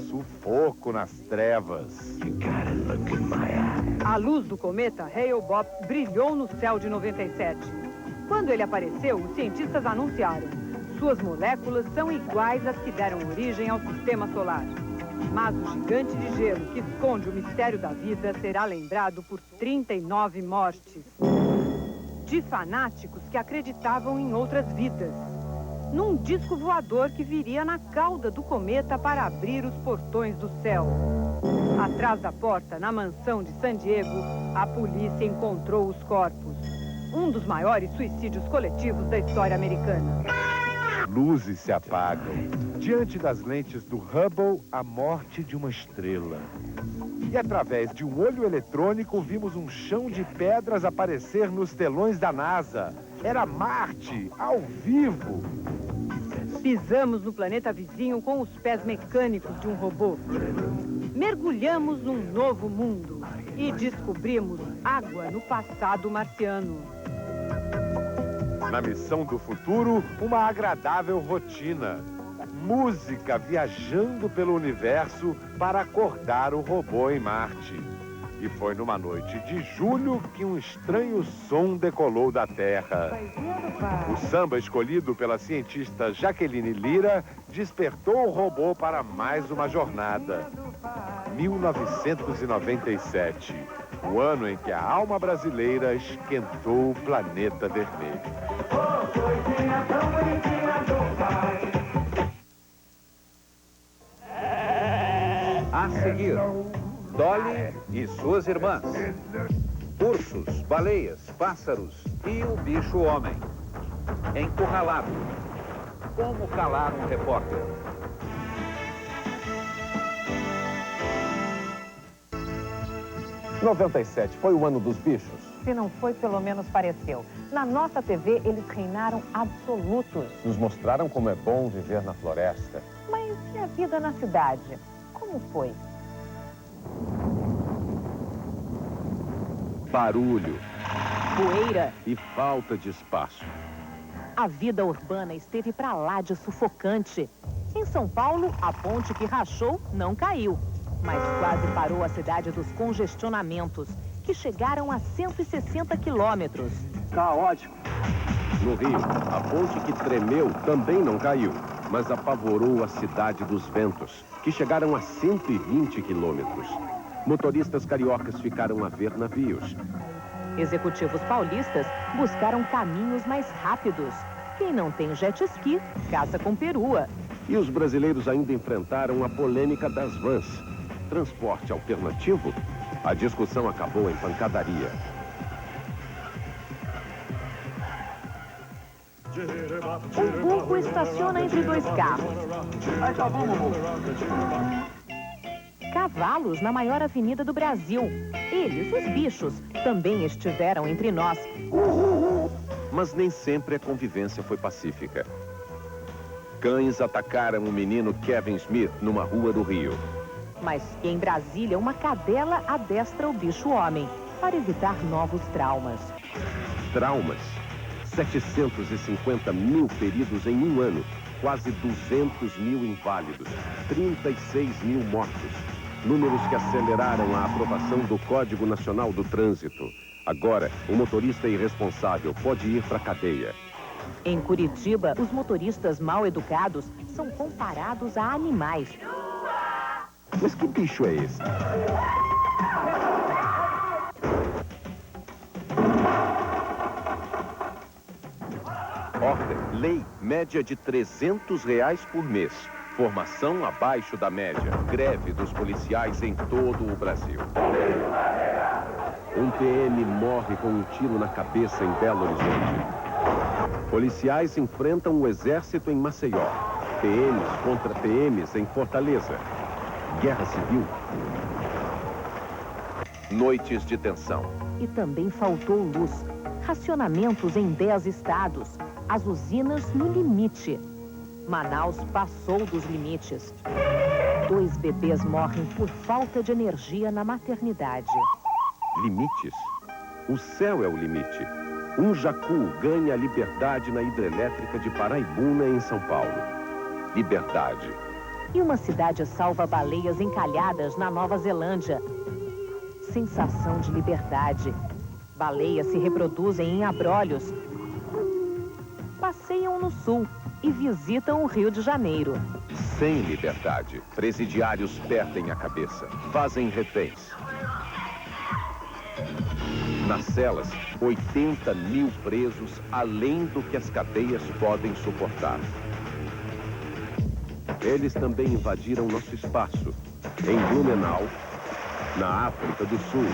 Sufoco nas trevas. A luz do cometa Hale-Bopp brilhou no céu de 97. Quando ele apareceu, os cientistas anunciaram: suas moléculas são iguais às que deram origem ao sistema solar. Mas o gigante de gelo que esconde o mistério da vida será lembrado por 39 mortes. De fanáticos que acreditavam em outras vidas. Num disco voador que viria na cauda do cometa para abrir os portões do céu. Atrás da porta, na mansão de San Diego, a polícia encontrou os corpos. Um dos maiores suicídios coletivos da história americana. Luzes se apagam. Diante das lentes do Hubble, a morte de uma estrela. E através de um olho eletrônico, vimos um chão de pedras aparecer nos telões da NASA. Era Marte, ao vivo. Pisamos no planeta vizinho com os pés mecânicos de um robô. Mergulhamos num novo mundo e descobrimos água no passado marciano. Na missão do futuro, uma agradável rotina. Música viajando pelo universo para acordar o robô em Marte. E foi numa noite de julho que um estranho som decolou da Terra. O samba escolhido pela cientista Jaqueline Lira despertou o robô para mais uma jornada. 1997, o ano em que a alma brasileira esquentou o planeta vermelho. A seguir, Dolly e suas irmãs. Ursos, baleias, pássaros e o bicho-homem. Encurralado. Como calar um repórter? '97 foi o ano dos bichos. Se não foi, pelo menos pareceu. Na nossa TV, eles reinaram absolutos. Nos mostraram como é bom viver na floresta. Mas e a vida na cidade? Como foi? Barulho Poeira. e falta de espaço. A vida urbana esteve pra lá de sufocante. Em São Paulo, a ponte que rachou não caiu, mas quase parou a cidade dos congestionamentos, que chegaram a 160 quilômetros. Caótico. No Rio, a ponte que tremeu também não caiu, mas apavorou a cidade dos ventos, que chegaram a 120 quilômetros. Motoristas cariocas ficaram a ver navios. Executivos paulistas buscaram caminhos mais rápidos. Quem não tem jet ski, caça com perua. E os brasileiros ainda enfrentaram a polêmica das vans. Transporte alternativo? A discussão acabou em pancadaria. Um burro estaciona entre dois carros. Cavalos na maior avenida do Brasil. Eles, os bichos, também estiveram entre nós. Mas nem sempre a convivência foi pacífica. Cães atacaram o menino Kevin Smith numa rua do Rio. Mas em Brasília, uma cadela adestra o bicho-homem para evitar novos traumas. Traumas? 750 mil feridos em um ano, quase 200 mil inválidos, 36 mil mortos. Números que aceleraram a aprovação do Código Nacional do Trânsito. Agora, o motorista irresponsável pode ir para a cadeia. Em Curitiba, os motoristas mal educados são comparados a animais. Mas que bicho é esse? Ordem, lei, média de R$300 por mês. Formação abaixo da média. Greve dos policiais em todo o Brasil. Um PM morre com um tiro na cabeça em Belo Horizonte. Policiais enfrentam o exército em Maceió. PMs contra PMs em Fortaleza. Guerra civil. Noites de tensão. E também faltou luz. Racionamentos em 10 estados. As usinas no limite. Manaus passou dos limites. 2 bebês morrem por falta de energia na maternidade. Limites? O céu é o limite. Um jacu ganha a liberdade na hidrelétrica de Paraibuna, em São Paulo. Liberdade. E uma cidade salva baleias encalhadas na Nova Zelândia. Sensação de liberdade. Baleias se reproduzem em abrolhos. Passeiam no sul e visitam o Rio de Janeiro. Sem liberdade, presidiários perdem a cabeça, fazem reféns. Nas celas, 80 mil presos, além do que as cadeias podem suportar. Eles também invadiram nosso espaço, em Blumenau, na África do Sul.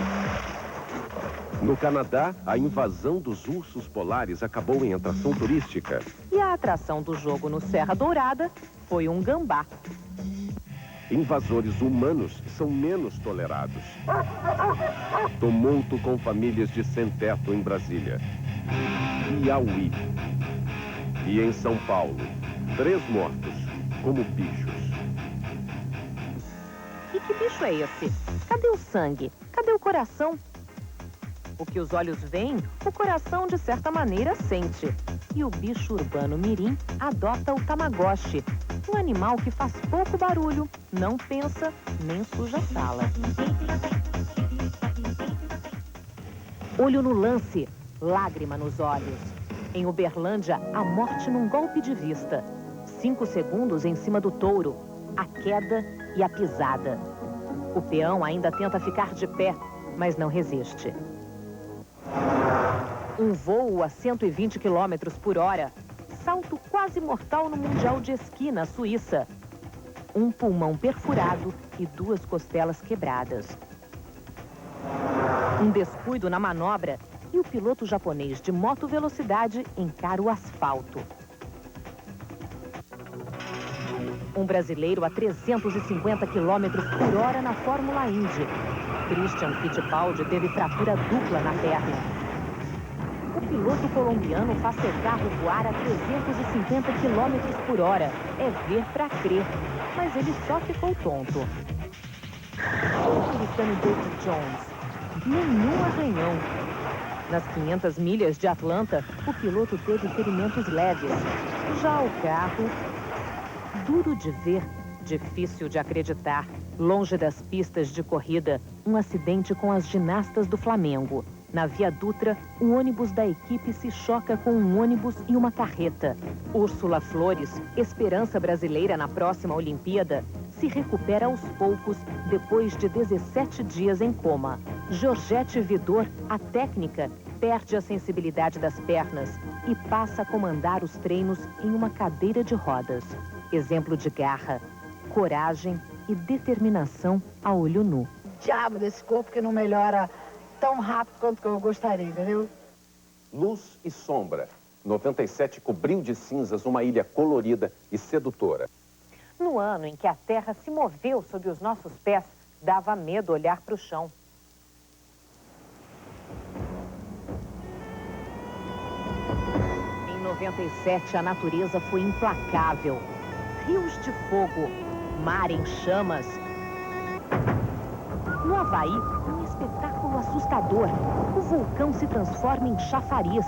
No Canadá, a invasão dos ursos polares acabou em atração turística. E a atração do jogo no Serra Dourada foi um gambá. Invasores humanos são menos tolerados. Tumulto com famílias de sem-teto em Brasília. Piauí. E em São Paulo, 3 mortos, como bichos. E que bicho é esse? Cadê o sangue? Cadê o coração? O que os olhos veem, o coração de certa maneira sente. E o bicho urbano mirim adota o Tamagotchi, um animal que faz pouco barulho, não pensa, nem suja a sala. Olho no lance, lágrima nos olhos. Em Uberlândia, a morte num golpe de vista. 5 segundos em cima do touro, a queda e a pisada. O peão ainda tenta ficar de pé, mas não resiste. Um voo a 120 km por hora. Salto quase mortal no Mundial de Esqui na Suíça. Um pulmão perfurado e 2 costelas quebradas. Um descuido na manobra e o piloto japonês de moto velocidade encara o asfalto. Um brasileiro a 350 km por hora na Fórmula Indy. Christian Fittipaldi teve fratura dupla na perna. O piloto colombiano faz seu carro voar a 350 km por hora. É ver pra crer, mas ele só ficou tonto. O americano David Jones, nenhum arranhão. Nas 500 milhas de Atlanta, o piloto teve ferimentos leves. Já o carro, duro de ver, difícil de acreditar. Longe das pistas de corrida, um acidente com as ginastas do Flamengo. Na Via Dutra, o ônibus da equipe se choca com um ônibus e uma carreta. Úrsula Flores, esperança brasileira na próxima Olimpíada, se recupera aos poucos depois de 17 dias em coma. Georgette Vidor, a técnica, perde a sensibilidade das pernas e passa a comandar os treinos em uma cadeira de rodas. Exemplo de garra, coragem e determinação a olho nu. Diabo desse corpo que não melhora tão rápido quanto eu gostaria, entendeu? Luz e sombra. 97 cobriu de cinzas uma ilha colorida e sedutora. No ano em que a terra se moveu sob os nossos pés, dava medo olhar para o chão. Em 97, a natureza foi implacável. Rios de fogo, mar em chamas. No Havaí, um espetáculo assustador. O vulcão se transforma em chafariz.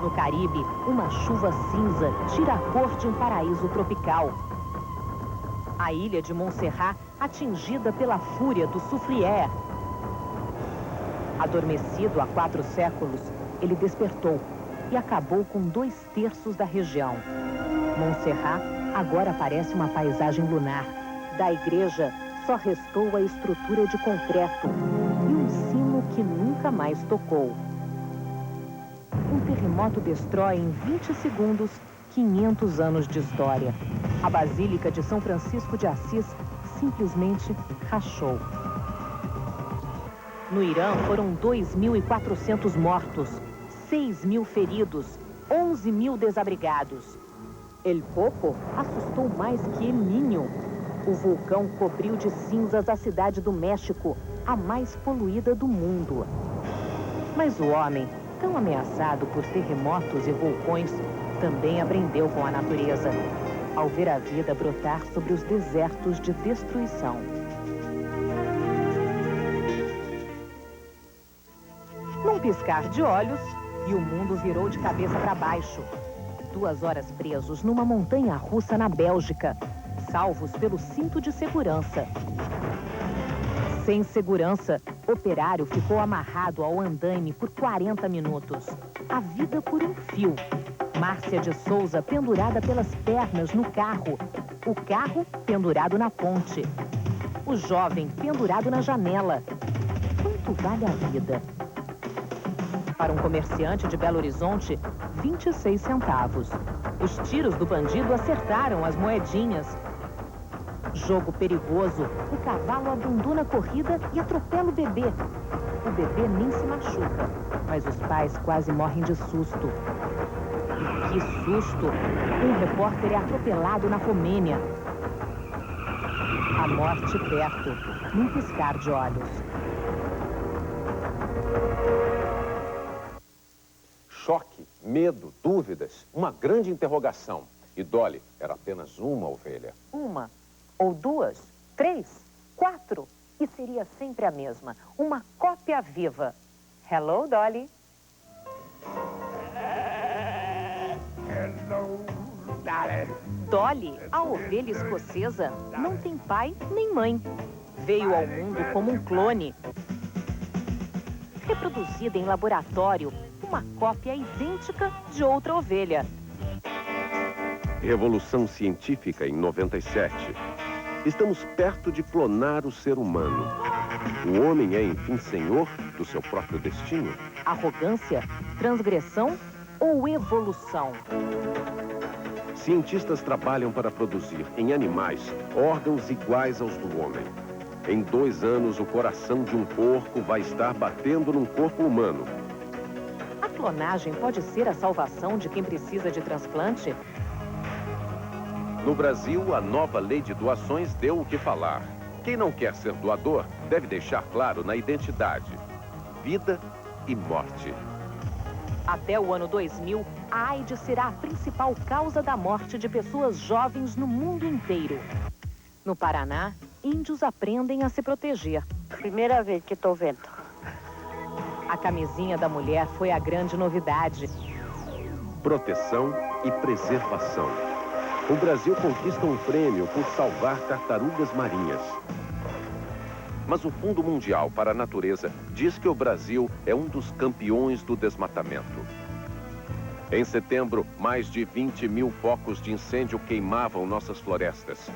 No Caribe, uma chuva cinza tira a cor de um paraíso tropical. A ilha de Montserrat, atingida pela fúria do Soufrière. Adormecido há 4 séculos, ele despertou e acabou com 2/3 da região. Montserrat agora parece uma paisagem lunar. Da igreja, só restou a estrutura de concreto e um sino que nunca mais tocou. Um terremoto destrói em 20 segundos 500 anos de história. A Basílica de São Francisco de Assis simplesmente rachou. No Irã, foram 2.400 mortos, 6.000 feridos, 11.000 desabrigados. El Popo assustou mais que El Niño. O vulcão cobriu de cinzas a cidade do México, a mais poluída do mundo. Mas o homem, tão ameaçado por terremotos e vulcões, também aprendeu com a natureza, ao ver a vida brotar sobre os desertos de destruição. Num piscar de olhos, e o mundo virou de cabeça para baixo. 2 horas presos numa montanha-russa na Bélgica, salvos pelo cinto de segurança. Sem segurança, operário ficou amarrado ao andaime por 40 minutos. A vida por um fio. Márcia de Souza pendurada pelas pernas no carro. O carro pendurado na ponte. O jovem pendurado na janela. Quanto vale a vida? Para um comerciante de Belo Horizonte, 26 centavos. Os tiros do bandido acertaram as moedinhas. Jogo perigoso. O cavalo abandona a corrida e atropela o bebê. O bebê nem se machuca, mas os pais quase morrem de susto. E que susto! Um repórter é atropelado na Romênia. A morte perto, num piscar de olhos. Choque, medo, dúvidas, uma grande interrogação. E Dolly era apenas uma ovelha. Uma, ou 2, 3, 4. E seria sempre a mesma. Uma cópia viva. Hello, Dolly. Hello, Dolly. Dolly, a ovelha escocesa, não tem pai nem mãe. Veio ao mundo como um clone. Reproduzida em laboratório, uma cópia idêntica de outra ovelha. Revolução científica em 97. Estamos perto de clonar o ser humano. O homem é, enfim, senhor do seu próprio destino? Arrogância, transgressão ou evolução? Cientistas trabalham para produzir em animais órgãos iguais aos do homem. Em 2 anos, o coração de um porco vai estar batendo num corpo humano. A clonagem pode ser a salvação de quem precisa de transplante? No Brasil, a nova lei de doações deu o que falar. Quem não quer ser doador deve deixar claro na identidade: vida e morte. Até o ano 2000, a AIDS será a principal causa da morte de pessoas jovens no mundo inteiro. No Paraná, índios aprendem a se proteger. Primeira vez que estou vendo. A camisinha da mulher foi a grande novidade. Proteção e preservação. O Brasil conquista um prêmio por salvar tartarugas marinhas. Mas o Fundo Mundial para a Natureza diz que o Brasil é um dos campeões do desmatamento. Em setembro, mais de 20 mil focos de incêndio queimavam nossas florestas.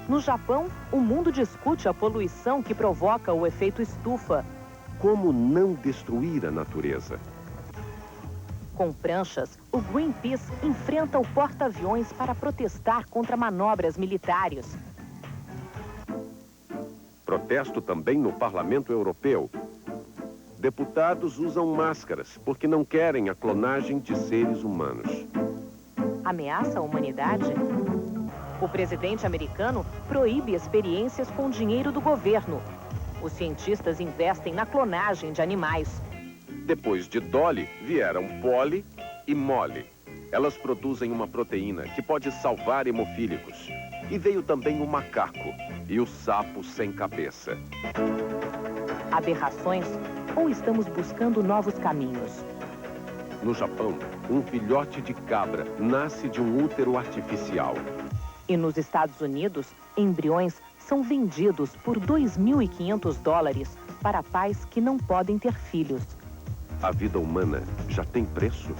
No Japão, o mundo discute a poluição que provoca o efeito estufa. Como não destruir a natureza? Com pranchas, o Greenpeace enfrenta o porta-aviões para protestar contra manobras militares. Protesto também no Parlamento Europeu. Deputados usam máscaras porque não querem a clonagem de seres humanos. Ameaça a humanidade? O presidente americano proíbe experiências com dinheiro do governo. Os cientistas investem na clonagem de animais. Depois de Dolly, vieram Polly e Molly. Elas produzem uma proteína que pode salvar hemofílicos. E veio também o macaco e o sapo sem cabeça. Aberrações ou estamos buscando novos caminhos? No Japão, um filhote de cabra nasce de um útero artificial. E nos Estados Unidos, embriões são vendidos por $2.500 para pais que não podem ter filhos. A vida humana já tem preço?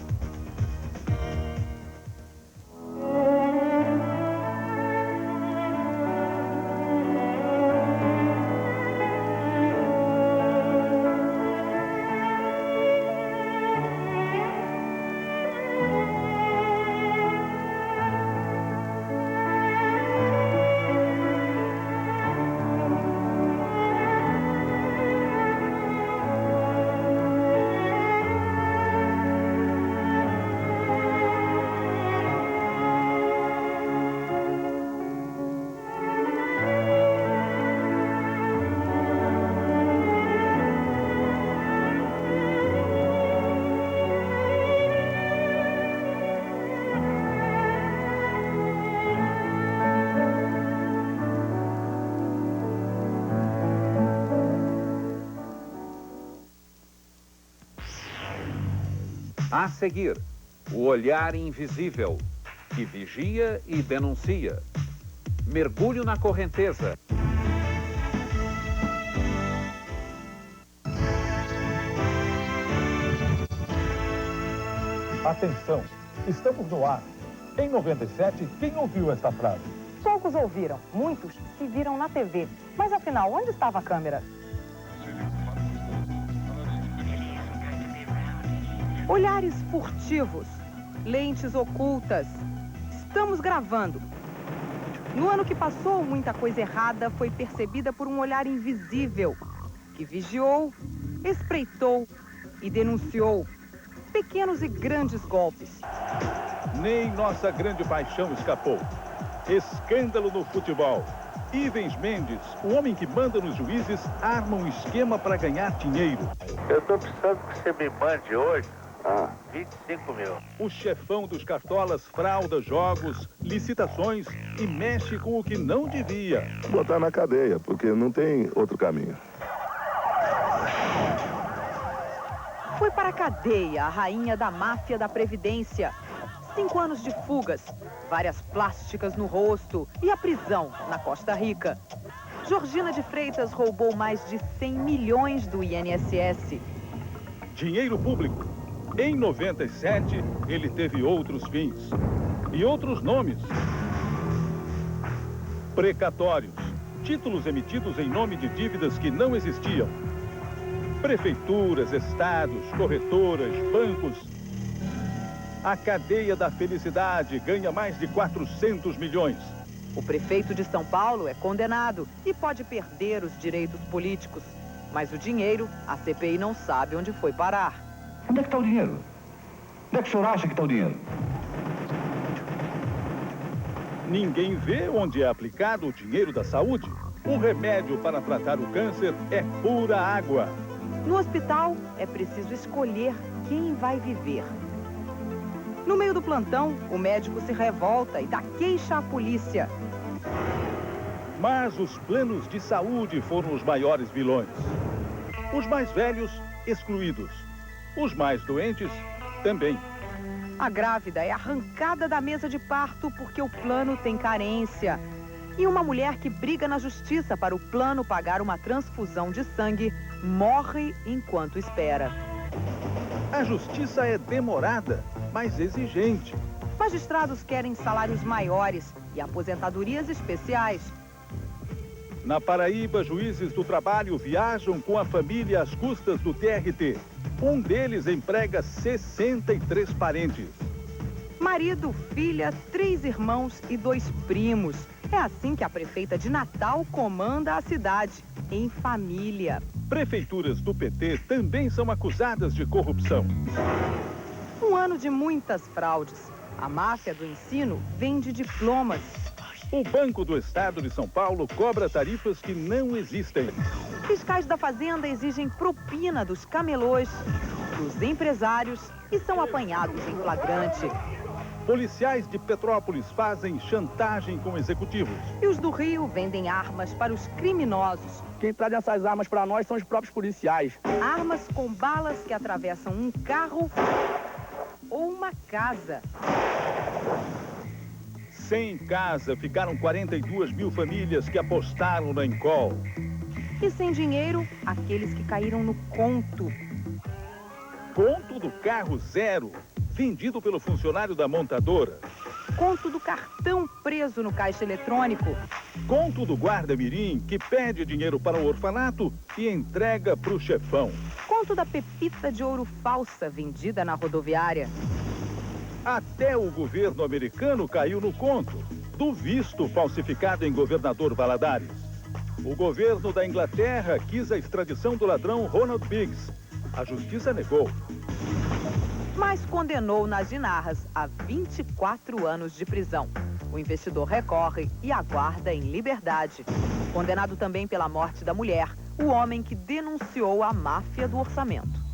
A seguir, o olhar invisível, que vigia e denuncia. Mergulho na correnteza. Atenção, estamos no ar. Em 97, quem ouviu esta frase? Poucos ouviram, muitos se viram na TV. Mas afinal, onde estava a câmera? Olhares furtivos, lentes ocultas. Estamos gravando. No ano que passou, muita coisa errada foi percebida por um olhar invisível, que vigiou, espreitou e denunciou pequenos e grandes golpes. Nem nossa grande paixão escapou. Escândalo no futebol. Ivens Mendes, o homem que manda nos juízes, arma um esquema para ganhar dinheiro. Eu tô precisando que você me mande hoje 25 mil. O chefão dos cartolas frauda jogos, licitações e mexe com o que não devia. Botar na cadeia, porque não tem outro caminho. Foi para a cadeia a rainha da máfia da Previdência. 5 anos de fugas, várias plásticas no rosto e a prisão na Costa Rica. Georgina de Freitas roubou mais de 100 milhões do INSS. Dinheiro público. Em 97, ele teve outros fins e outros nomes. Precatórios, títulos emitidos em nome de dívidas que não existiam. Prefeituras, estados, corretoras, bancos. A cadeia da felicidade ganha mais de 400 milhões. O prefeito de São Paulo é condenado e pode perder os direitos políticos. Mas o dinheiro, a CPI não sabe onde foi parar. Onde é que está o dinheiro? Onde é que o senhor acha que está o dinheiro? Ninguém vê onde é aplicado o dinheiro da saúde. O remédio para tratar o câncer é pura água. No hospital, é preciso escolher quem vai viver. No meio do plantão, o médico se revolta e dá queixa à polícia. Mas os planos de saúde foram os maiores vilões. Os mais velhos, excluídos. Os mais doentes, também. A grávida é arrancada da mesa de parto porque o plano tem carência. E uma mulher que briga na justiça para o plano pagar uma transfusão de sangue morre enquanto espera. A justiça é demorada, mas exigente. Magistrados querem salários maiores e aposentadorias especiais. Na Paraíba, juízes do trabalho viajam com a família às custas do TRT. Um deles emprega 63 parentes. Marido, filha, 3 irmãos e 2 primos. É assim que a prefeita de Natal comanda a cidade, em família. Prefeituras do PT também são acusadas de corrupção. Um ano de muitas fraudes. A máfia do ensino vende diplomas. O Banco do Estado de São Paulo cobra tarifas que não existem. Fiscais da Fazenda exigem propina dos camelôs, dos empresários e são apanhados em flagrante. Policiais de Petrópolis fazem chantagem com executivos. E os do Rio vendem armas para os criminosos. Quem traz essas armas para nós são os próprios policiais. Armas com balas que atravessam um carro ou uma casa. Sem casa ficaram 42 mil famílias que apostaram na Encol. E sem dinheiro, aqueles que caíram no conto. Conto do carro zero, vendido pelo funcionário da montadora. Conto do cartão preso no caixa eletrônico. Conto do guarda-mirim que pede dinheiro para o orfanato e entrega para o chefão. Conto da pepita de ouro falsa vendida na rodoviária. Até o governo americano caiu no conto do visto falsificado em Governador Valadares. O governo da Inglaterra quis a extradição do ladrão Ronald Biggs. A justiça negou. Mas condenou Najim Narras a 24 anos de prisão. O investidor recorre e aguarda em liberdade. Condenado também pela morte da mulher, o homem que denunciou a máfia do orçamento.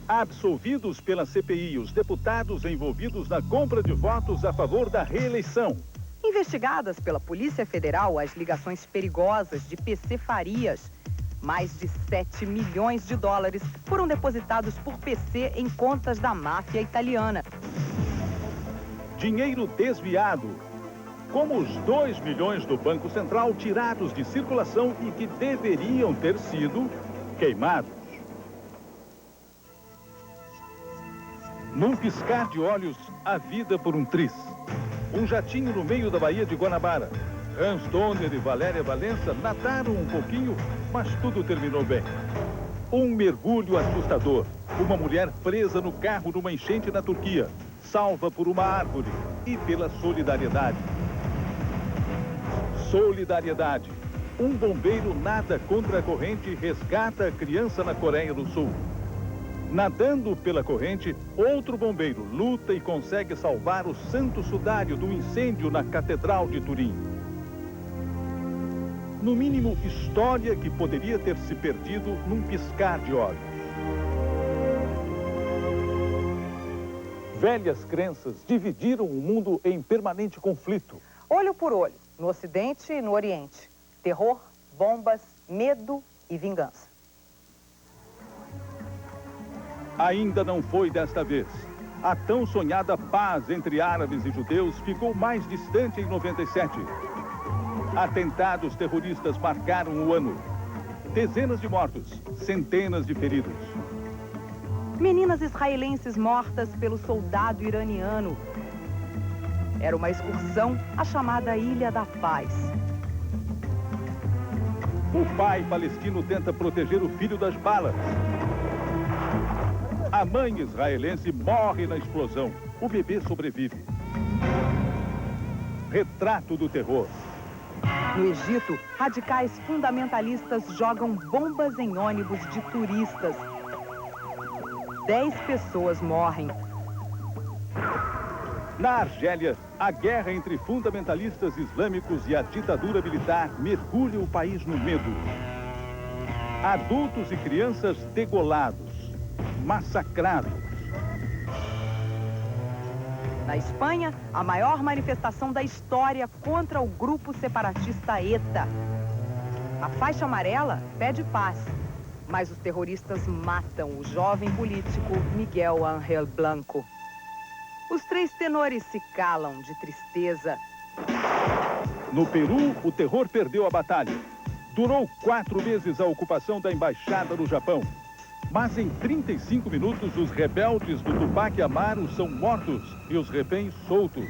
Absolvidos pela CPI os deputados envolvidos na compra de votos a favor da reeleição. Investigadas pela Polícia Federal as ligações perigosas de PC Farias. Mais de 7 milhões de dólares foram depositados por PC em contas da máfia italiana. Dinheiro desviado, como os 2 milhões do Banco Central tirados de circulação e que deveriam ter sido queimados. Num piscar de olhos, a vida por um triz. Um jatinho no meio da Baía de Guanabara. Hans Donner e Valéria Valença nadaram um pouquinho, mas tudo terminou bem. Um mergulho assustador. Uma mulher presa no carro numa enchente na Turquia, salva por uma árvore e pela solidariedade. Solidariedade. Um bombeiro nada contra a corrente e resgata a criança na Coreia do Sul. Nadando pela corrente, outro bombeiro luta e consegue salvar o santo sudário do incêndio na Catedral de Turim. No mínimo, história que poderia ter se perdido num piscar de olhos. Velhas crenças dividiram o mundo em permanente conflito. Olho por olho, no Ocidente e no Oriente. Terror, bombas, medo e vingança. Ainda não foi desta vez. A tão sonhada paz entre árabes e judeus ficou mais distante em 97. Atentados terroristas marcaram o ano. Dezenas de mortos, centenas de feridos. Meninas israelenses mortas pelo soldado iraniano. Era uma excursão à chamada Ilha da Paz. O pai palestino tenta proteger o filho das balas. A mãe israelense morre na explosão. O bebê sobrevive. Retrato do terror. No Egito, radicais fundamentalistas jogam bombas em ônibus de turistas. 10 pessoas morrem. Na Argélia, a guerra entre fundamentalistas islâmicos e a ditadura militar mergulha o país no medo. Adultos e crianças degolados, massacrados. Na Espanha, a maior manifestação da história contra o grupo separatista ETA. A faixa amarela pede paz, mas os terroristas matam o jovem político Miguel Ángel Blanco. Os 3 tenores se calam de tristeza. No Peru, o terror perdeu a batalha. Durou 4 meses a ocupação da embaixada no Japão. Mas em 35 minutos, os rebeldes do Tupac Amaru são mortos e os reféns soltos.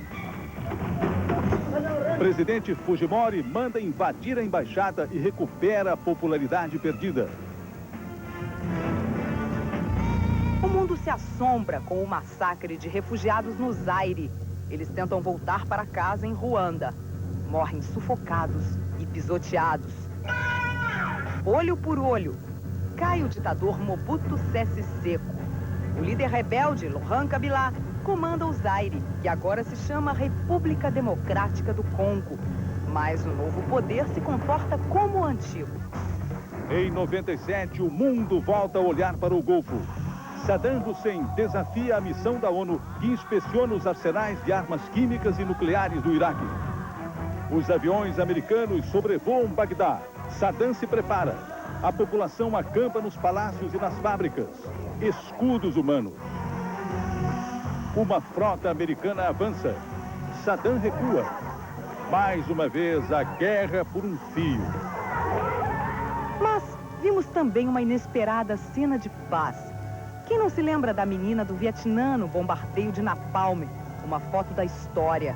O presidente Fujimori manda invadir a embaixada e recupera a popularidade perdida. O mundo se assombra com o massacre de refugiados no Zaire. Eles tentam voltar para casa em Ruanda. Morrem sufocados e pisoteados. Olho por olho, cai o ditador Mobutu Sese Seko. O líder rebelde, Laurent Kabila, comanda o Zaire, que agora se chama República Democrática do Congo. Mas o novo poder se comporta como o antigo. Em 97, o mundo volta a olhar para o Golfo. Saddam Hussein desafia a missão da ONU que inspeciona os arsenais de armas químicas e nucleares do Iraque. Os aviões americanos sobrevoam Bagdá. Saddam se prepara. A população acampa nos palácios e nas fábricas. Escudos humanos. Uma frota americana avança. Saddam recua. Mais uma vez, a guerra por um fio. Mas vimos também uma inesperada cena de paz. Quem não se lembra da menina do Vietnã no bombardeio de Napalm? Uma foto da história.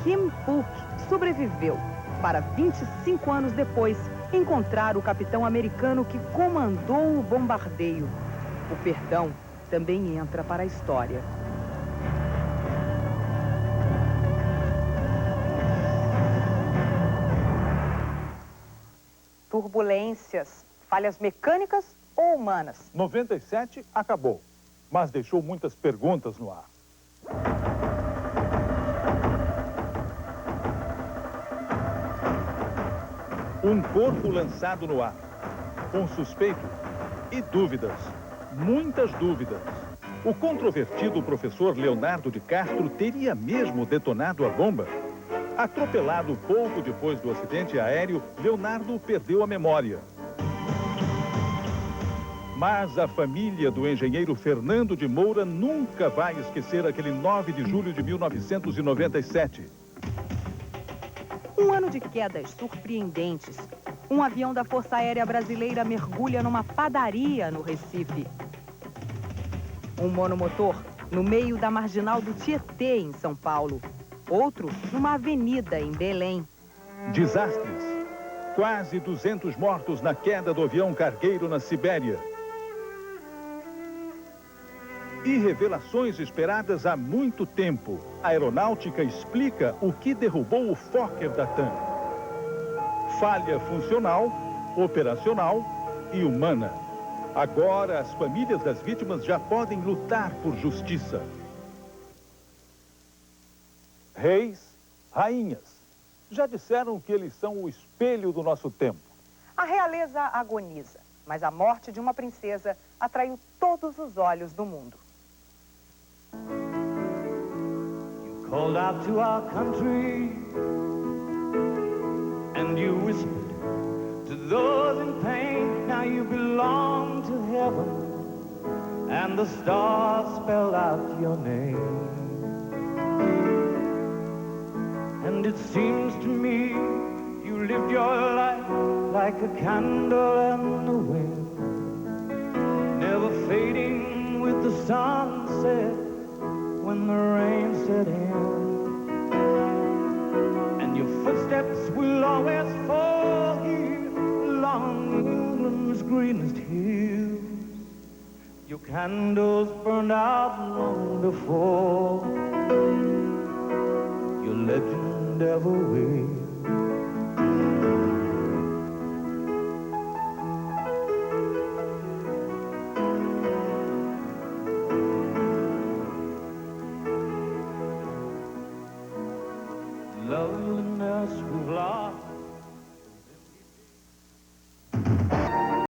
Kim Phuc sobreviveu para 25 anos depois encontrar o capitão americano que comandou o bombardeio. O perdão também entra para a história. Turbulências, falhas mecânicas ou humanas? 97 acabou, mas deixou muitas perguntas no ar. Um corpo lançado no ar, com suspeito e dúvidas, muitas dúvidas. O controvertido professor Leonardo de Castro teria mesmo detonado a bomba? Atropelado pouco depois do acidente aéreo, Leonardo perdeu a memória. Mas a família do engenheiro Fernando de Moura nunca vai esquecer aquele 9 de julho de 1997. Um ano de quedas surpreendentes. Um avião da Força Aérea Brasileira mergulha numa padaria no Recife. Um monomotor no meio da marginal do Tietê, em São Paulo. Outro numa avenida em Belém. Desastres. Quase 200 mortos na queda do avião cargueiro na Sibéria. E revelações esperadas há muito tempo. A aeronáutica explica o que derrubou o Fokker da TAM. Falha funcional, operacional e humana. Agora as famílias das vítimas já podem lutar por justiça. Reis, rainhas, já disseram que eles são o espelho do nosso tempo. A realeza agoniza, mas a morte de uma princesa atraiu todos os olhos do mundo. You called out to our country and you whispered to those in pain. Now you belong to heaven and the stars spelled out your name. And it seems to me you lived your life like a candle in the wind, never fading with the sunset when the rain set in. And your footsteps will always fall here greenest hills. Your candles burned out long before your legend ever will.